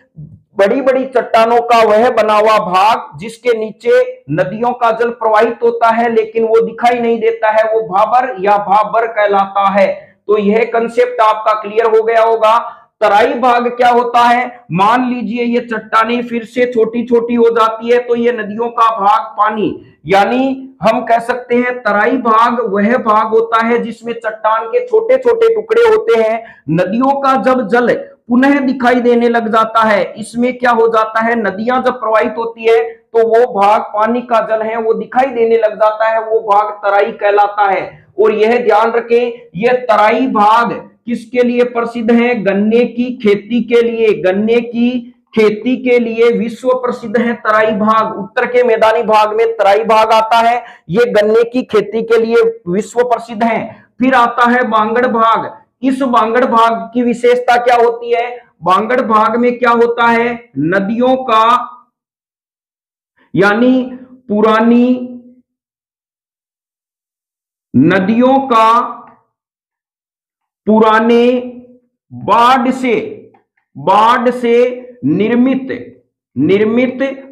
बड़ी बड़ी चट्टानों का वह बना हुआ भाग जिसके नीचे नदियों का जल प्रवाहित होता है लेकिन वो दिखाई नहीं देता है, वो भाबर या भाबर कहलाता है। तो यह कंसेप्ट आपका क्लियर हो गया होगा। तराई भाग क्या होता है? मान लीजिए ये चट्टानें फिर से छोटी छोटी हो जाती है तो ये नदियों का भाग पानी, यानी हम कह सकते हैं तराई भाग वह भाग होता है जिसमें चट्टान के छोटे छोटे टुकड़े होते हैं। नदियों का जब जल पुनः दिखाई देने लग जाता है, इसमें क्या हो जाता है, नदियां जब प्रवाहित होती है तो वो भाग पानी का जल है वो दिखाई देने लग जाता है, वो भाग तराई कहलाता है। और यह ध्यान रखें, यह तराई भाग किसके लिए प्रसिद्ध है? गन्ने की खेती के लिए। गन्ने की खेती के लिए विश्व प्रसिद्ध है तराई भाग। उत्तर के मैदानी भाग में तराई भाग आता है, ये गन्ने की खेती के लिए विश्व प्रसिद्ध है। फिर आता है बांगड़ भाग। इस बांगड़ भाग की विशेषता क्या होती है? बांगड़ भाग में क्या होता है? नदियों का, यानी पुरानी नदियों का पुराने बाढ़ से निर्मित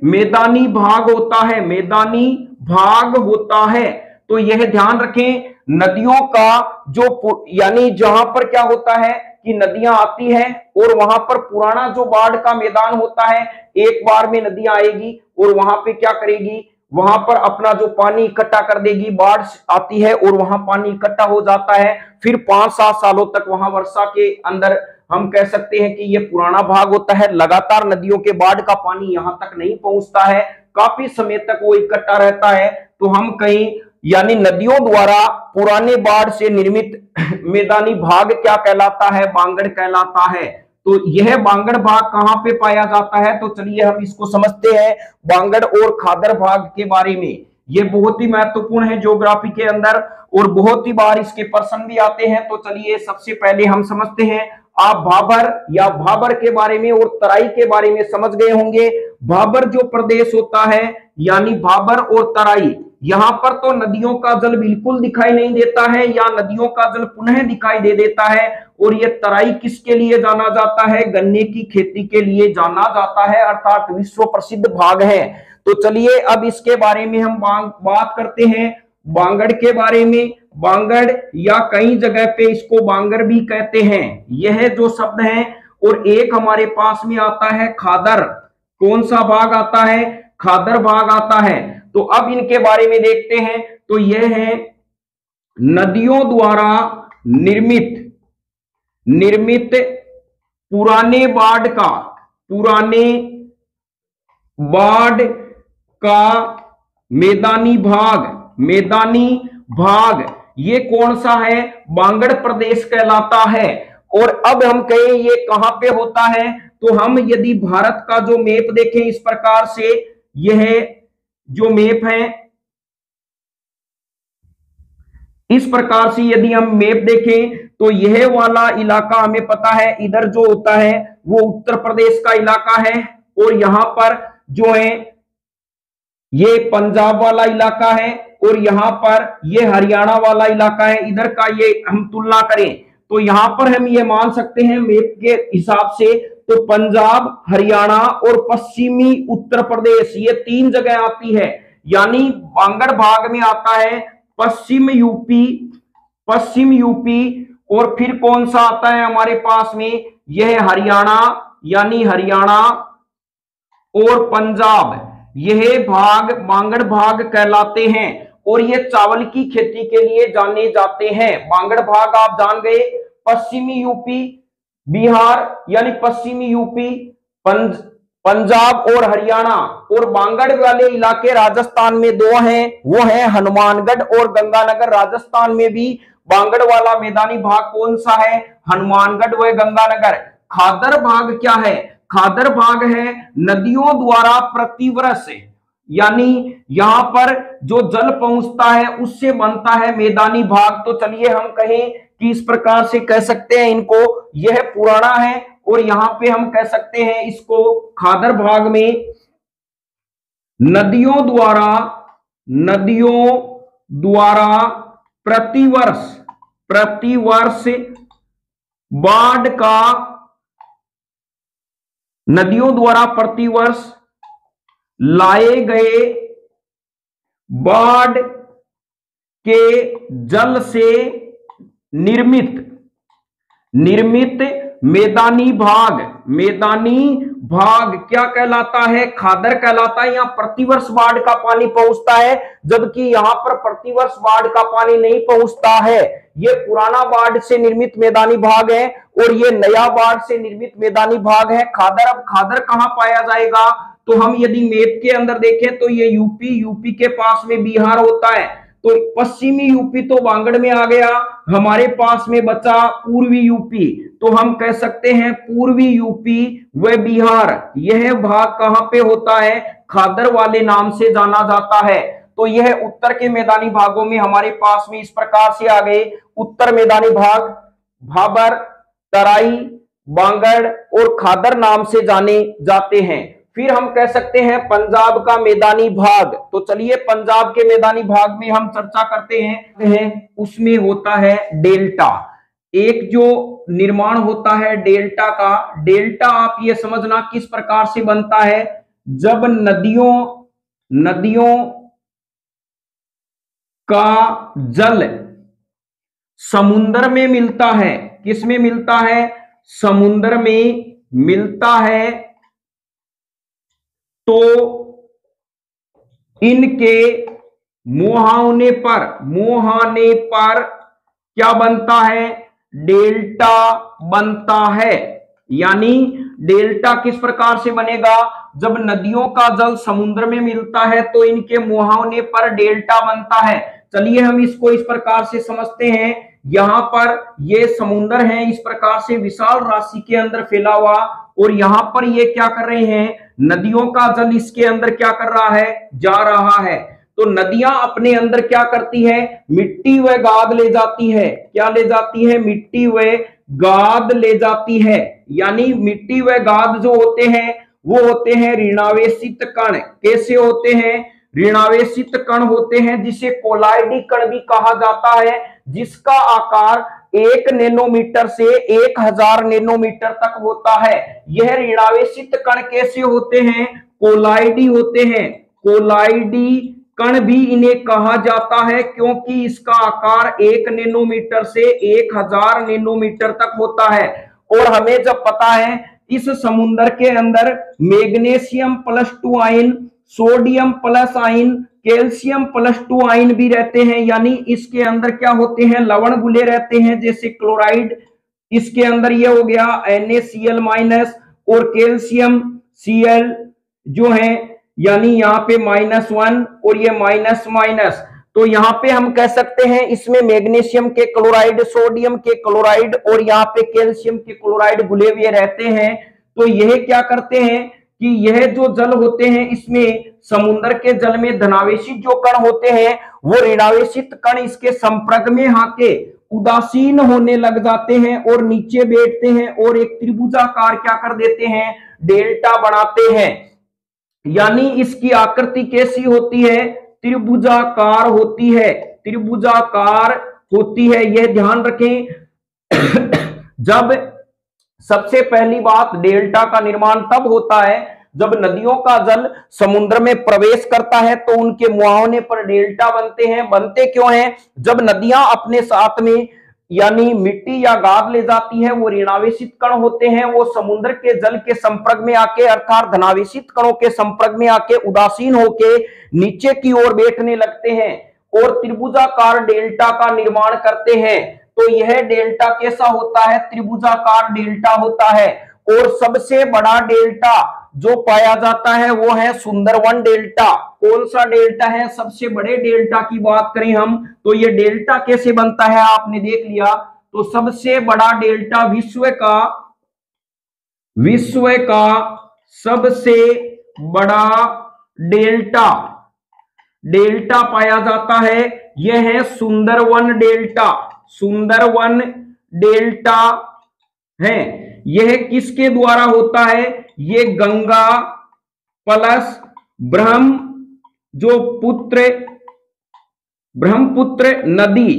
मैदानी भाग होता है, मैदानी भाग होता है। तो यह ध्यान रखें, नदियों का जो, यानी जहां पर क्या होता है कि नदियां आती हैं और वहां पर पुराना जो बाढ़ का मैदान होता है, एक बार में नदियां आएगी और वहां पे क्या करेगी, वहां पर अपना जो पानी इकट्ठा कर देगी। बाढ़ आती है और वहां पानी इकट्ठा हो जाता है, फिर 5-7 सालों तक वहां वर्षा के अंदर हम कह सकते हैं कि ये पुराना भाग होता है। लगातार नदियों के बाढ़ का पानी यहां तक नहीं पहुंचता है, काफी समय तक वो इकट्ठा रहता है। तो हम कहीं, यानी नदियों द्वारा पुराने बाढ़ से निर्मित मैदानी भाग क्या कहलाता है? बांगड़ कहलाता है। तो यह बांगड़ भाग कहां पे पाया जाता है? तो चलिए हम इसको समझते हैं बांगड़ और खादर भाग के बारे में। ये बहुत ही महत्वपूर्ण है ज्योग्राफी के अंदर और बहुत ही बार इसके प्रश्न भी आते हैं। तो चलिए सबसे पहले हम समझते हैं, आप भाबर या भाबर के बारे में और तराई के बारे में समझ गए होंगे। भाबर जो प्रदेश होता है, यानी भाबर और तराई, यहां पर तो नदियों का जल बिल्कुल दिखाई नहीं देता है या नदियों का जल पुनः दिखाई दे देता है। और ये तराई किसके लिए जाना जाता है? गन्ने की खेती के लिए जाना जाता है, अर्थात विश्व प्रसिद्ध भाग है। तो चलिए अब इसके बारे में हम बात करते हैं बांगड़ के बारे में। बांगड़ या कई जगह पे इसको बांगर भी कहते हैं, यह जो शब्द है। और एक हमारे पास में आता है खादर। कौन सा भाग आता है? खादर भाग आता है। तो अब इनके बारे में देखते हैं। तो यह है नदियों द्वारा निर्मित पुराने बाढ़ का मैदानी भाग ये कौन सा है? बांगड़ प्रदेश कहलाता है। और अब हम कहें ये कहां पे होता है, तो हम यदि भारत का जो मैप देखें इस प्रकार से, यह जो मैप है इस प्रकार से यदि हम मैप देखें तो यह वाला इलाका हमें पता है, इधर जो होता है वो उत्तर प्रदेश का इलाका है। और यहां पर जो है ये पंजाब वाला इलाका है और यहां पर ये हरियाणा वाला इलाका है। इधर का ये हम तुलना करें तो यहां पर हम ये मान सकते हैं मैप के हिसाब से तो पंजाब, हरियाणा और पश्चिमी उत्तर प्रदेश, ये 3 जगह आती है। यानी बांगड़ भाग में आता है पश्चिम यूपी, पश्चिम यूपी, और फिर कौन सा आता है हमारे पास में, यह हरियाणा, यानी हरियाणा और पंजाब, यह भाग बांगड़ भाग कहलाते हैं। और ये चावल की खेती के लिए जाने जाते हैं। बांगड़ भाग आप जान गए, पश्चिमी यूपी, बिहार यानी पश्चिमी यूपी, पंजाब और हरियाणा, और बांगड़ वाले इलाके राजस्थान में 2 हैं, वो है हनुमानगढ़ और गंगानगर। राजस्थान में भी बांगड़ वाला मैदानी भाग कौन सा है, हनुमानगढ़ व गंगानगर। खादर भाग क्या है, खादर भाग है नदियों द्वारा प्रतिवर्ष, यानी यहां पर जो जल पहुंचता है उससे बनता है मैदानी भाग। तो चलिए हम कहें कि इस प्रकार से कह सकते हैं इनको, यह पुराना है, और यहां पे हम कह सकते हैं इसको खादर भाग में नदियों द्वारा प्रतिवर्ष बाढ़ का, नदियों द्वारा प्रतिवर्ष लाए गए बाढ़ के जल से निर्मित मैदानी भाग क्या कहलाता है, खादर कहलाता है। यहां प्रतिवर्ष बाढ़ का पानी पहुंचता है, जबकि यहां पर प्रतिवर्ष बाढ़ का पानी नहीं पहुंचता है। ये पुराना बाढ़ से निर्मित मैदानी भाग है और ये नया बाढ़ से निर्मित मैदानी भाग है खादर। अब खादर कहां पाया जाएगा, तो हम यदि मैप के अंदर देखें तो ये यूपी के पास में बिहार होता है, तो पश्चिमी यूपी तो बांगड़ में आ गया, हमारे पास में बचा पूर्वी यूपी। तो हम कह सकते हैं पूर्वी यूपी व बिहार, यह भाग कहां पे होता है, खादर वाले नाम से जाना जाता है। तो यह उत्तर के मैदानी भागों में हमारे पास में इस प्रकार से आ गए। उत्तर मैदानी भाग भाबर, तराई, बांगड़ और खादर नाम से जाने जाते हैं। फिर हम कह सकते हैं पंजाब का मैदानी भाग। तो चलिए पंजाब के मैदानी भाग में हम चर्चा करते हैं। उसमें होता है डेल्टा, एक जो निर्माण होता है डेल्टा का। डेल्टा आप ये समझना किस प्रकार से बनता है, जब नदियों का जल समुद्र में मिलता है, किस में मिलता है, समुद्र में मिलता है, तो इनके मुहाने पर क्या बनता है, डेल्टा बनता है। यानी डेल्टा किस प्रकार से बनेगा, जब नदियों का जल समुद्र में मिलता है तो इनके मुहाने पर डेल्टा बनता है। चलिए हम इसको इस प्रकार से समझते हैं, यहां पर ये समुद्र है इस प्रकार से विशाल राशि के अंदर फैला हुआ, और यहां पर ये क्या कर रहे हैं, नदियों का जल इसके अंदर क्या कर रहा है, जा रहा है। तो नदियां अपने अंदर क्या करती है, मिट्टी व गाद ले जाती है। क्या ले जाती है, मिट्टी व गाद ले जाती है। यानी मिट्टी व गाद जो होते हैं वो होते हैं ऋणावेशित कण। कैसे होते हैं, ऋणावेशित कण होते हैं, जिसे कोलाइडी कण भी कहा जाता है, जिसका आकार 1 नैनोमीटर से 1000 नैनोमीटर तक होता है। यह ऋणावेशित कण कैसे होते हैं, कोलाइडी होते हैं। कोलाइडी कण भी इन्हें कहा जाता है क्योंकि इसका आकार 1 नैनोमीटर से 1000 नैनोमीटर तक होता है। और हमें जब पता है इस समुद्र के अंदर magnesium +2 ion, sodium plus ion, calcium +2 ion भी रहते हैं। यानी इसके अंदर क्या होते हैं, लवण घुले रहते हैं, जैसे क्लोराइड, इसके अंदर ये हो गया NaCl- और कैल्शियम Cl जो है, यानी यहाँ पे -1 और ये माइनस। तो यहाँ पे हम कह सकते हैं इसमें मैग्नीशियम के क्लोराइड, सोडियम के क्लोराइड और यहाँ पे कैल्शियम के क्लोराइड घुले हुए रहते हैं। तो यह क्या करते हैं कि यह जो जल होते हैं इसमें समुद्र के जल में धनावेशित जो कण होते हैं वो ऋणावेशित कण इसके संपर्क में आके उदासीन होने लग जाते हैं और नीचे बैठते हैं और एक त्रिभुजाकार क्या कर देते हैं, डेल्टा बनाते हैं। यानी इसकी आकृति कैसी होती है, त्रिभुजाकार होती है, त्रिभुजाकार होती है। यह ध्यान रखें जब सबसे पहली बात, डेल्टा का निर्माण तब होता है जब नदियों का जल समुद्र में प्रवेश करता है तो उनके मुहाने पर डेल्टा बनते हैं। बनते क्यों हैं? जब नदियां अपने साथ में यानी मिट्टी या गाद ले जाती है, वो ऋणावेशित कण होते हैं, वो समुद्र के जल के संपर्क में आके अर्थात धनावेशित कणों के संपर्क में आके उदासीन होके नीचे की ओर बैठने लगते हैं और त्रिभुजाकार डेल्टा का निर्माण करते हैं। तो यह डेल्टा कैसा होता है? त्रिभुजाकार डेल्टा होता है। और सबसे बड़ा डेल्टा जो पाया जाता है वो है सुंदरवन डेल्टा। कौन सा डेल्टा है? सबसे बड़े डेल्टा की बात करें हम तो ये डेल्टा कैसे बनता है आपने देख लिया। तो सबसे बड़ा डेल्टा विश्व का सबसे बड़ा डेल्टा पाया जाता है, यह है सुंदरवन डेल्टा। सुंदरवन डेल्टा है, यह किसके द्वारा होता है? ये गंगा प्लस ब्रह्मपुत्र नदी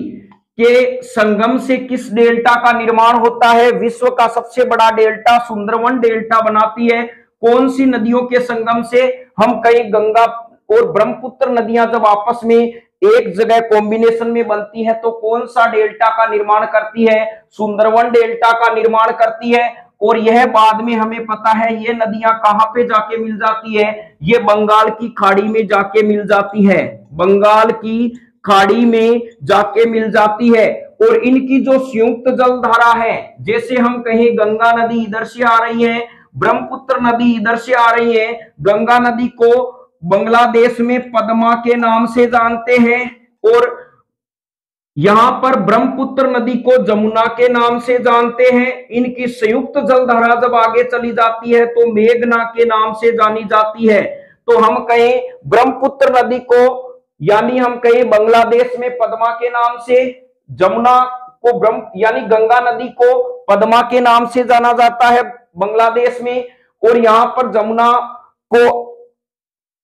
के संगम से किस डेल्टा का निर्माण होता है? विश्व का सबसे बड़ा डेल्टा सुंदरवन डेल्टा बनाती है। कौन सी नदियों के संगम से? हम कई गंगा और ब्रह्मपुत्र नदियां जब आपस में एक जगह कॉम्बिनेशन में बनती है तो कौन सा डेल्टा का निर्माण करती है? सुंदरवन डेल्टा का निर्माण करती है। और यह बाद में हमें पता है ये नदियां कहां पे जाके मिल जाती है? ये बंगाल की खाड़ी में जाके मिल जाती है। बंगाल की खाड़ी में जाके मिल जाती है। और इनकी जो संयुक्त जलधारा है, जैसे हम कहें गंगा नदी इधर से आ रही है, ब्रह्मपुत्र नदी इधर से आ रही है। गंगा नदी को बांग्लादेश में पद्मा के नाम से जानते हैं और यहां पर ब्रह्मपुत्र नदी को जमुना के नाम से जानते हैं। इनकी संयुक्त जलधारा जब आगे चली जाती है तो मेघना के नाम से जानी जाती है। तो हम कहें ब्रह्मपुत्र नदी को यानी हम कहें बांग्लादेश में पद्मा के नाम से, जमुना को यानी गंगा नदी को पद्मा के नाम से जाना जाता है बांग्लादेश में, और यहां पर जमुना को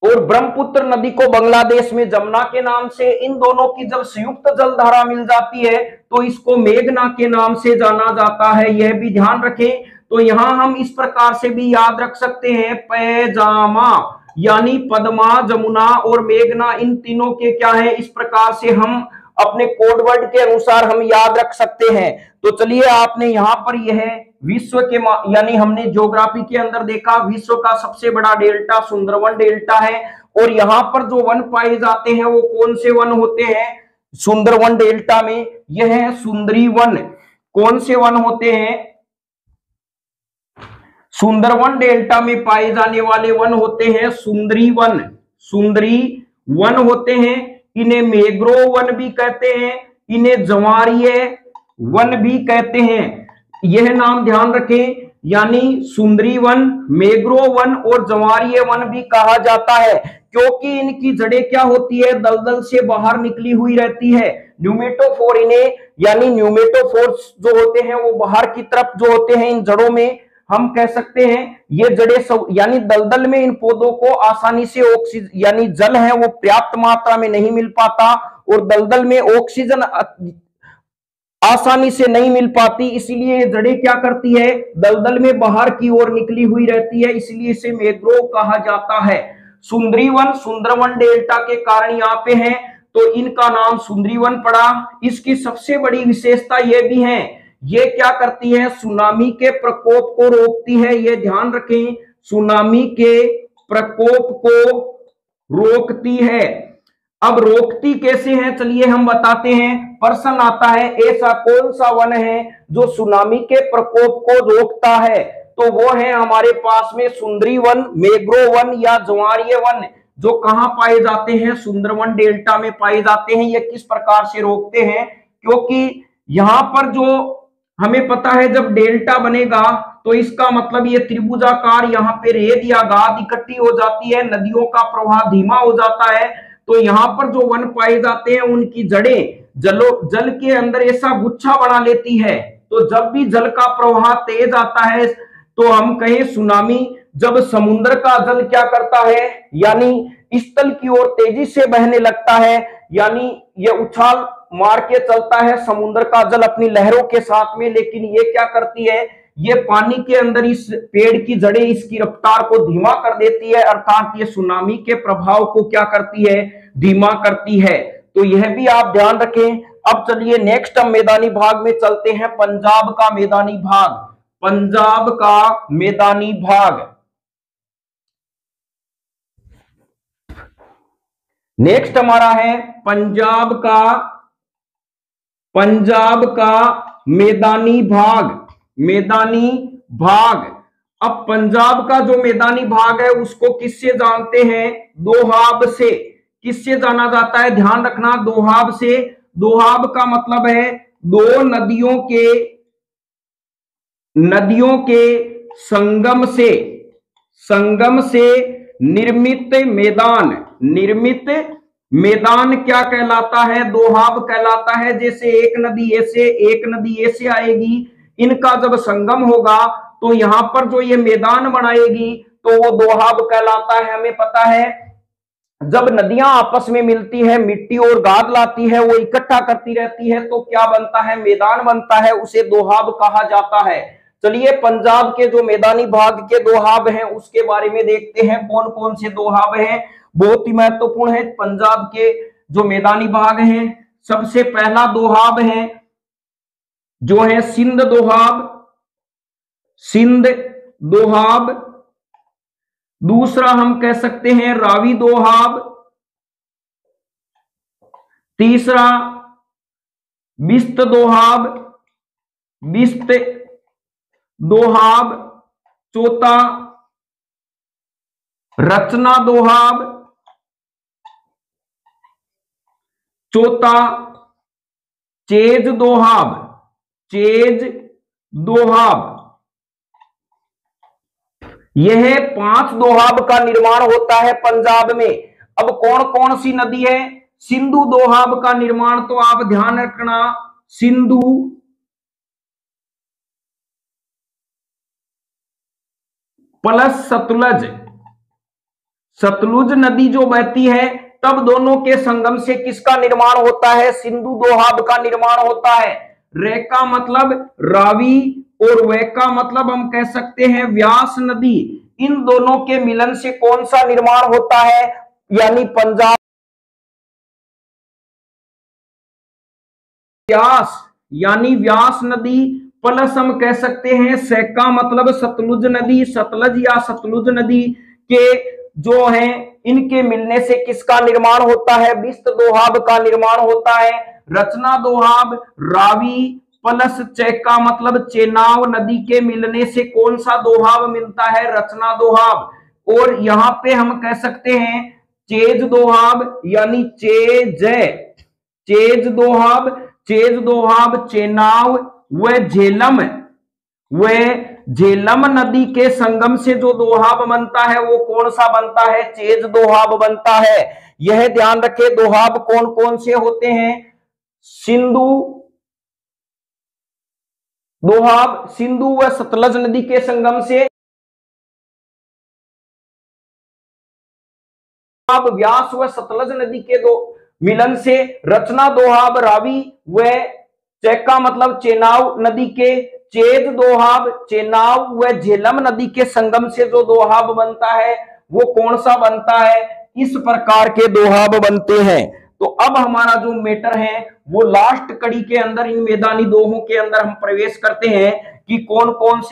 और ब्रह्मपुत्र नदी को बांग्लादेश में जमुना के नाम से। इन दोनों की जब संयुक्त जलधारा मिल जाती है तो इसको मेघना के नाम से जाना जाता है, यह भी ध्यान रखें। तो यहां हम इस प्रकार से भी याद रख सकते हैं, पैजामा यानी पद्मा, जमुना और मेघना, इन तीनों के क्या है, इस प्रकार से हम अपने कोडवर्ड के अनुसार हम याद रख सकते हैं। तो चलिए, आपने यहां पर यह विश्व के यानी हमने ज्योग्राफी के अंदर देखा विश्व का सबसे बड़ा डेल्टा सुंदरवन डेल्टा है। और यहां पर जो वन पाए जाते हैं वो कौन से वन होते हैं सुंदरवन डेल्टा में? यह है सुंदरी वन। कौन से वन होते हैं? सुंदरवन डेल्टा में पाए जाने वाले वन होते हैं सुंदरी वन। सुंदरी वन होते हैं। इन्हें मैंग्रोव वन भी कहते हैं, इन्हें ज्वारीय वन भी कहते हैं। यह नाम ध्यान रखें, यानी सुंदरी वन, मैंग्रोव वन और ज्वारीय वन भी कहा जाता है, क्योंकि इनकी जड़ें क्या होती है? दलदल से बाहर निकली हुई रहती है। न्यूमेटोफोर इन्हें यानी न्यूमेटोफोर्स जो होते हैं वो बाहर की तरफ जो होते हैं, इन जड़ों में हम कह सकते हैं ये जड़ें यानी दलदल में इन पौधों को आसानी से ऑक्सीजन यानी जल है वो पर्याप्त मात्रा में नहीं मिल पाता और दलदल में ऑक्सीजन आसानी से नहीं मिल पाती, इसलिए ये जड़ें क्या करती है? दलदल में बाहर की ओर निकली हुई रहती है, इसलिए इसे मैंग्रोव कहा जाता है। सुंदरी वन सुंदरवन डेल्टा के कारण यहाँ पे है तो इनका नाम सुंदरी वन पड़ा। इसकी सबसे बड़ी विशेषता यह भी है, ये क्या करती है? सुनामी के प्रकोप को रोकती है। ये ध्यान रखें, सुनामी के प्रकोप को रोकती है। अब रोकती कैसे है चलिए हम बताते हैं। प्रश्न आता है ऐसा कौन सा वन है जो सुनामी के प्रकोप को रोकता है? तो वो है हमारे पास में सुंदरी वन, मैंग्रोव वन या ज्वारीय वन, जो कहां पाए जाते हैं? सुंदरवन डेल्टा में पाए जाते हैं। ये किस प्रकार से रोकते हैं? क्योंकि यहां पर जो हमें पता है जब डेल्टा बनेगा तो इसका मतलब ये त्रिभुजाकार यहाँ पे रेत या गाद इकट्ठी हो जाती है, नदियों का प्रवाह धीमा हो जाता है। तो यहाँ पर जो वन पाए जाते हैं उनकी जड़ें जल के अंदर ऐसा गुच्छा बना लेती है, तो जब भी जल का प्रवाह तेज आता है तो हम कहें सुनामी, जब समुद्र का जल क्या करता है यानी स्थल की ओर तेजी से बहने लगता है, यानी ये उछाल मार के चलता है समुद्र का जल अपनी लहरों के साथ में, लेकिन ये क्या करती है? ये पानी के अंदर इस पेड़ की जड़ें इसकी रफ्तार को धीमा कर देती है, अर्थात ये सुनामी के प्रभाव को क्या करती है, धीमा करती है। तो यह भी आप ध्यान रखें। अब चलिए नेक्स्ट हम मैदानी भाग में चलते हैं, पंजाब का मैदानी भाग। पंजाब का मैदानी भाग नेक्स्ट हमारा है पंजाब का मैदानी भाग। मैदानी भाग, अब पंजाब का जो मैदानी भाग है उसको किससे जानते हैं, दोहाब से। किससे जाना जाता है, ध्यान रखना, दोहाब से। दोहाब का मतलब है दो नदियों के संगम से निर्मित मैदान क्या कहलाता है, दोहाब कहलाता है। जैसे एक नदी ऐसे आएगी, इनका जब संगम होगा तो यहां पर जो ये मैदान बनाएगी तो वो दोहाब कहलाता है। हमें पता है जब नदियां आपस में मिलती है, मिट्टी और गाद लाती है, वो इकट्ठा करती रहती है तो क्या बनता है, मैदान बनता है, उसे दोहाब कहा जाता है। चलिए पंजाब के जो मैदानी भाग के दोहाब हैं उसके बारे में देखते हैं, कौन कौन से दोहाब हैं, बहुत ही महत्वपूर्ण है। पंजाब के जो मैदानी भाग हैं, सबसे पहला दोहाब है जो है सिंध दोहाब। दूसरा हम कह सकते हैं रावी दोहाब। तीसरा बिस्त दोहाब। चौथा रचना दोहाब। चौथा चेज दोहाब। यह 5 दोहाब का निर्माण होता है पंजाब में। अब कौन कौन सी नदी है, सिंधु दोहाब का निर्माण तो आप ध्यान रखना, सिंधु प्लस सतलुज नदी जो बहती है तब दोनों के संगम से किसका निर्माण होता है, सिंधु दोहाब का निर्माण होता है। रे का मतलब रावी और वे का मतलब हम कह सकते हैं व्यास नदी। इन दोनों के मिलन से कौन सा निर्माण होता है, यानी पंजाब व्यास नदी प्लस हम कह सकते हैं सैका मतलब सतलुज नदी, सतलज या सतलुज नदी के जो हैं इनके मिलने से किसका निर्माण होता है, बिस्त दोहाब का निर्माण होता है। रचना दोहाब रावी प्लस चैका मतलब चेनाब नदी के मिलने से कौन सा दोहाब मिलता है, रचना दोहाब। और यहां पे हम कह सकते हैं चेज दोहाब यानी चेज दोहाब चेनाब व झेलम नदी के संगम से जो दोहाब बनता है वो कौन सा बनता है, चेज दोहाब बनता है। यह ध्यान रखे दोहाब कौन कौन से होते हैं, सिंधु दोहाब सिंधु व सतलज नदी के संगम से, व्यास व सतलज नदी के दो मिलन से, रचना दोहाब रावी व चैका मतलब चेनाब नदी के, चेज दोहाब चेनाब व झेलम नदी के संगम से जो दोहाब बनता है वो कौन सा बनता है, इस प्रकार के दोहाब बनते हैं। तो अब हमारा जो मैटर है वो लास्ट कड़ी के अंदर इन मैदानी दोहों के अंदर हम प्रवेश करते हैं कि कौन कौन से